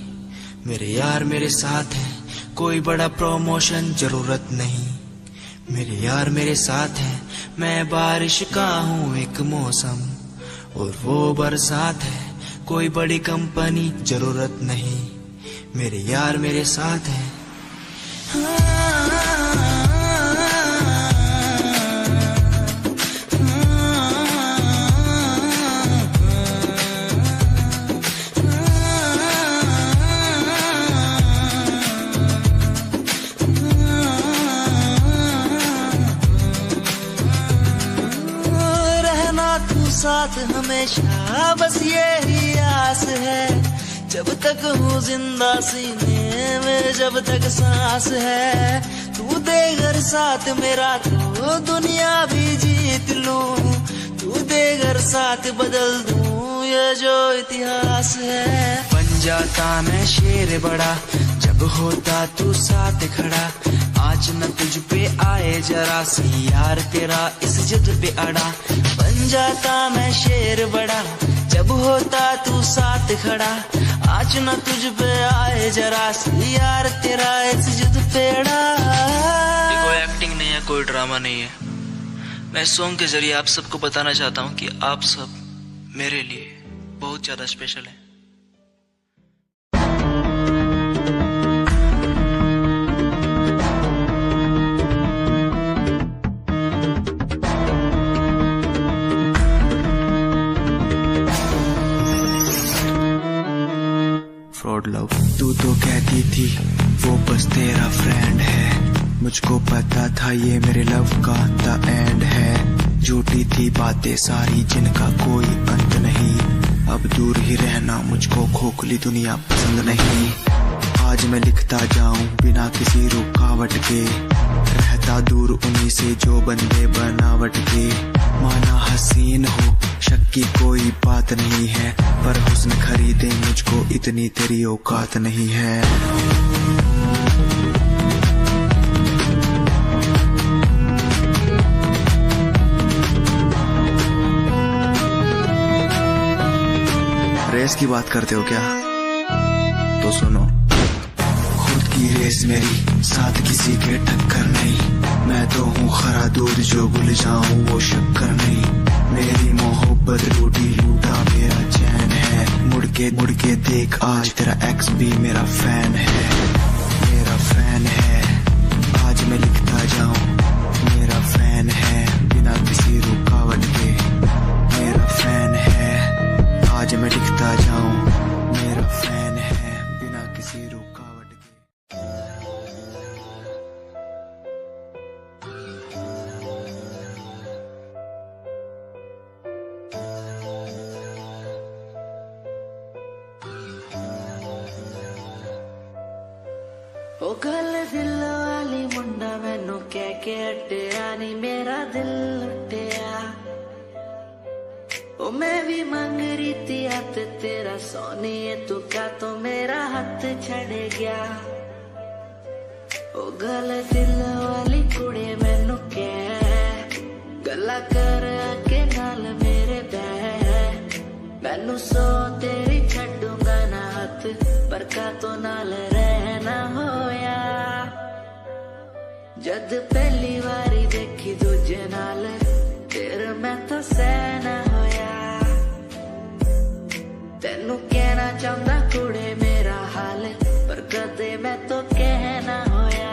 मेरे यार मेरे साथ है। कोई बड़ा प्रमोशन जरूरत नहीं, मेरे यार मेरे साथ है। मैं बारिश का हूँ एक मौसम और वो बरसात है। कोई बड़ी कंपनी जरूरत नहीं, मेरे यार मेरे साथ है। रहना तू साथ हमेशा, बस यही आस है। जब तक हूँ जिंदा सीने में, जब तक सांस है। तू दे घर साथ मेरा तो दुनिया भी जीत लूं, तू दे घर साथ बदल दूं ये जो इतिहास है। बन जाता मैं शेर बड़ा जब होता तू साथ खड़ा, आज न तुझ पे आए जरा सी यार तेरा इस जिद पे अड़ा। बन जाता मैं शेर बड़ा जब होता तू साथ खड़ा, आज न तुझ पे आए जरा सी यार तेरा इस जिद पे अड़ा। कोई एक्टिंग नहीं है, कोई ड्रामा नहीं है। मैं सॉन्ग के जरिए आप सबको बताना चाहता हूँ कि आप सब मेरे लिए बहुत ज्यादा स्पेशल है। कहती थी वो बस तेरा फ्रेंड है, मुझको पता था ये मेरे लव का द एंड है। झूठी थी बातें सारी जिनका कोई अंत नहीं, अब दूर ही रहना मुझको खोखली दुनिया पसंद नहीं। आज मैं लिखता जाऊं बिना किसी रुकावट के, रहता दूर उन्हीं से जो बंदे बनावट के। माना हसीन हो शक की कोई बात नहीं है, पर हुस्न खरीदे मुझको इतनी तेरी औकात नहीं है। रेस की बात करते हो क्या? तो सुनो, खुद की रेस मेरी साथ किसी के टक्कर नहीं, मैं तो हूँ खरा दूध जो भूल जाऊं वो शक्कर नहीं। मेरी मोहब्बत लूटी लूटा मेरा चैन है, मुड़ के देख आज तेरा एक्स भी मेरा फैन है, मेरा फैन है। आज मैं लिखता जाऊं मेरा फैन है, बिना किसी रुकावट के मेरा फैन है। आज मैं लिखता जाऊं मेरा फैन है, बिना किसी रुकावट के। ओ गल दिल वाली मुंडा मैनू कह के हटिया नी मेरा दिल लुटिया। ओ मैं भी मांग रही थी हाथ तेरा सोनिए, तू क्या तो मेरा हाथ छड़ गया। ओ गल दिल वाली कुड़े मैनू कह गला कर के नाल मेरे बह, मैनू सो तेरी छड़ूंगा ना हाथ, पर का तो नाल रहना होया। जद पहली बारी देखी दूजे नाल फिर मैं तो सहना होया। तेनू कहना चाहता कुड़े मेरा हाल, पर कदे मैं तो कहना होया।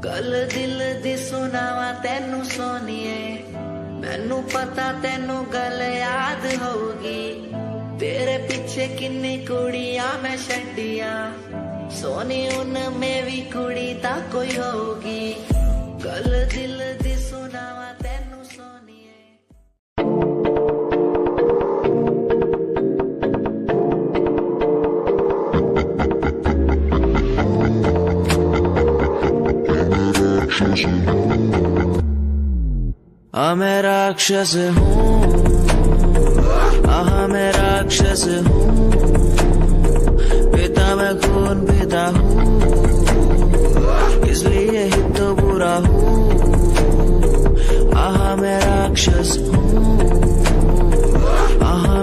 गल दिल दी सुनावा तेनू सोनिए, मैनू पता तेनू गल याद होगी। तेरे पीछे किन्नी कुड़ियां मैं छड्डियां, सोनी उनमें भी कुड़ी ता कोई होगी। गल दिल दी सुनावा तेनू सोनिए। मैं राक्षस हूँ, मैं राक्षस हूँ, पिता मैं खून पिता हूँ, इसलिए ही तो बुरा हूँ। मैं राक्षस हूँ,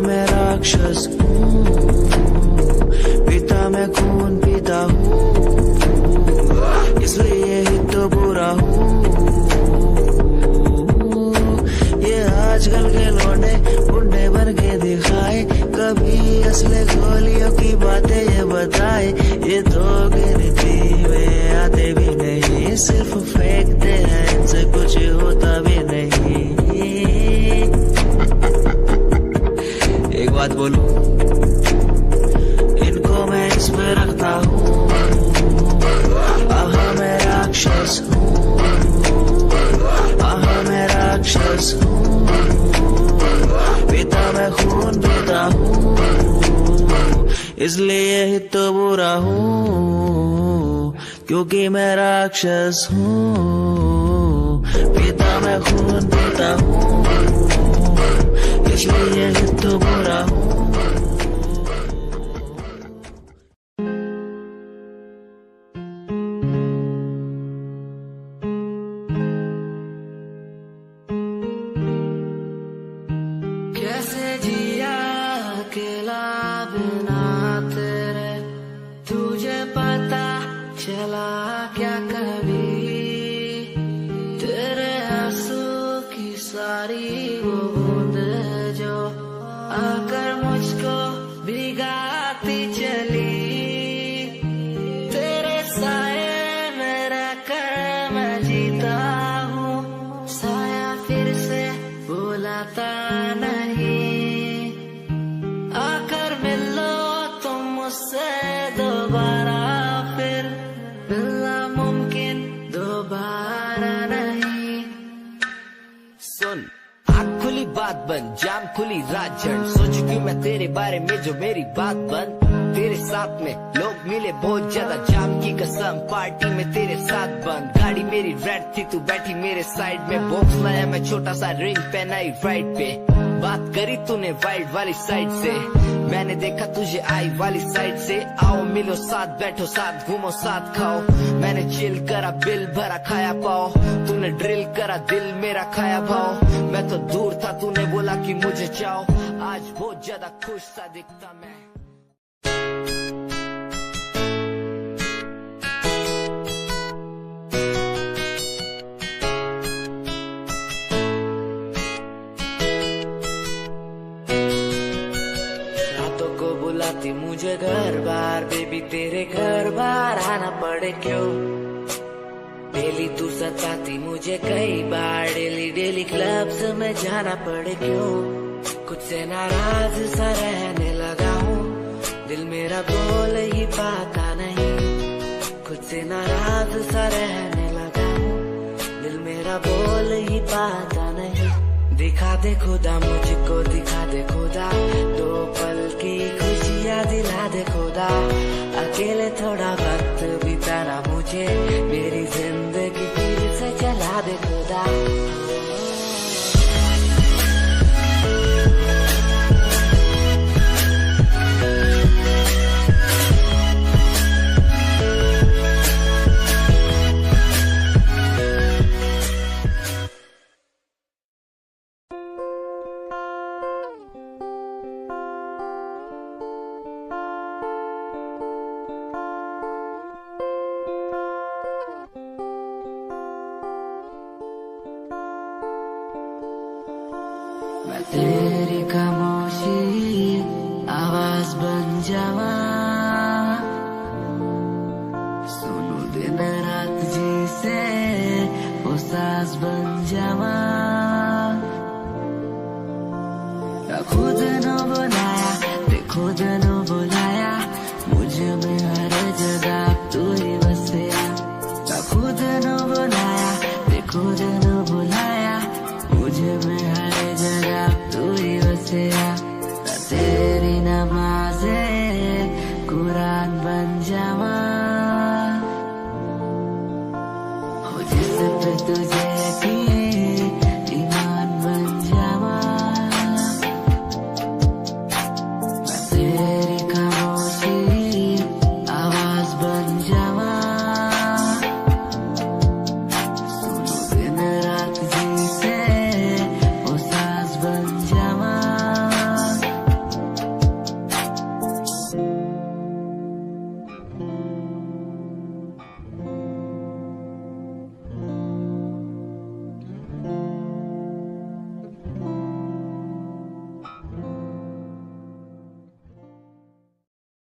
मैं राक्षस हूँ, पिता मैं खून पिता हूँ, इसलिए ही तो बुरा हूँ। आजकल के लौंडे बुढ़े बन के दिखाए, कभी असले गोलियों की बातें ये बताए। ये तो गिनती में आते भी नहीं, सिर्फ फेंकते हैं, इनसे कुछ होता भी नहीं। एक बात बोलूं, इनको मैं इसमें रखता हूँ। मैं राक्षस हूँ, मैं राक्षस हूँ, पिता मैं खून पीता हूँ, इसलिए ही तो बुरा हूँ, क्योंकि मैं राक्षस हूँ। पिता मैं खून पीता हूँ, इसलिए ही तो बुरा हूँ। कैसे जिया अकेला बिना तेरे, तुझे पता चला क्या कभी? तेरे आंसू सारी वो बूंद जो आकर मुझको खुली राजन। सोच क्यों मैं तेरे बारे में जो मेरी बात बंद। तेरे साथ में लोग मिले बहुत ज्यादा, जाम की कसम पार्टी में तेरे साथ बंद। गाड़ी मेरी रेड थी, तू बैठी मेरे साइड में। बॉक्स लाया मैं छोटा सा, रिंग पहनाई राइट पे। बात करी तूने वाइल्ड वाली साइड से, मैंने देखा तुझे आई वाली साइड से। आओ मिलो साथ, बैठो साथ, घूमो साथ, खाओ। मैंने चिल करा, बिल भरा, खाया पाओ। तूने ड्रिल करा, दिल मेरा खाया भाव। मैं तो दूर था, तूने बोला कि मुझे चाहो। आज बहुत ज्यादा खुश सा दिखता मैं। बुलाती मुझे घर बार, बेबी तेरे घर बार आना पड़े क्यों। डेली तू सताती मुझे कई बार, डेली डेली क्लब्स में जाना पड़े क्यों। खुद से नाराज सा रहने लगा हूँ, दिल मेरा बोल ही पाता नहीं। खुद से नाराज सा रहने लगा हूँ, दिल मेरा बोल ही पाता नहीं। दिखा दे खुदा मुझको, दिखा दे खुदा, दो पल की खुशियाँ दिला दे खुदा। अकेले थोड़ा वक्त बिताना मुझे, मेरी जिंदगी फिर से चला दे खुदा। मैं तेरी खामोशी आवाज बन जावा, सुनू दिन रात जी से वो सास बन जावा। खुद न बनाया ते खुद न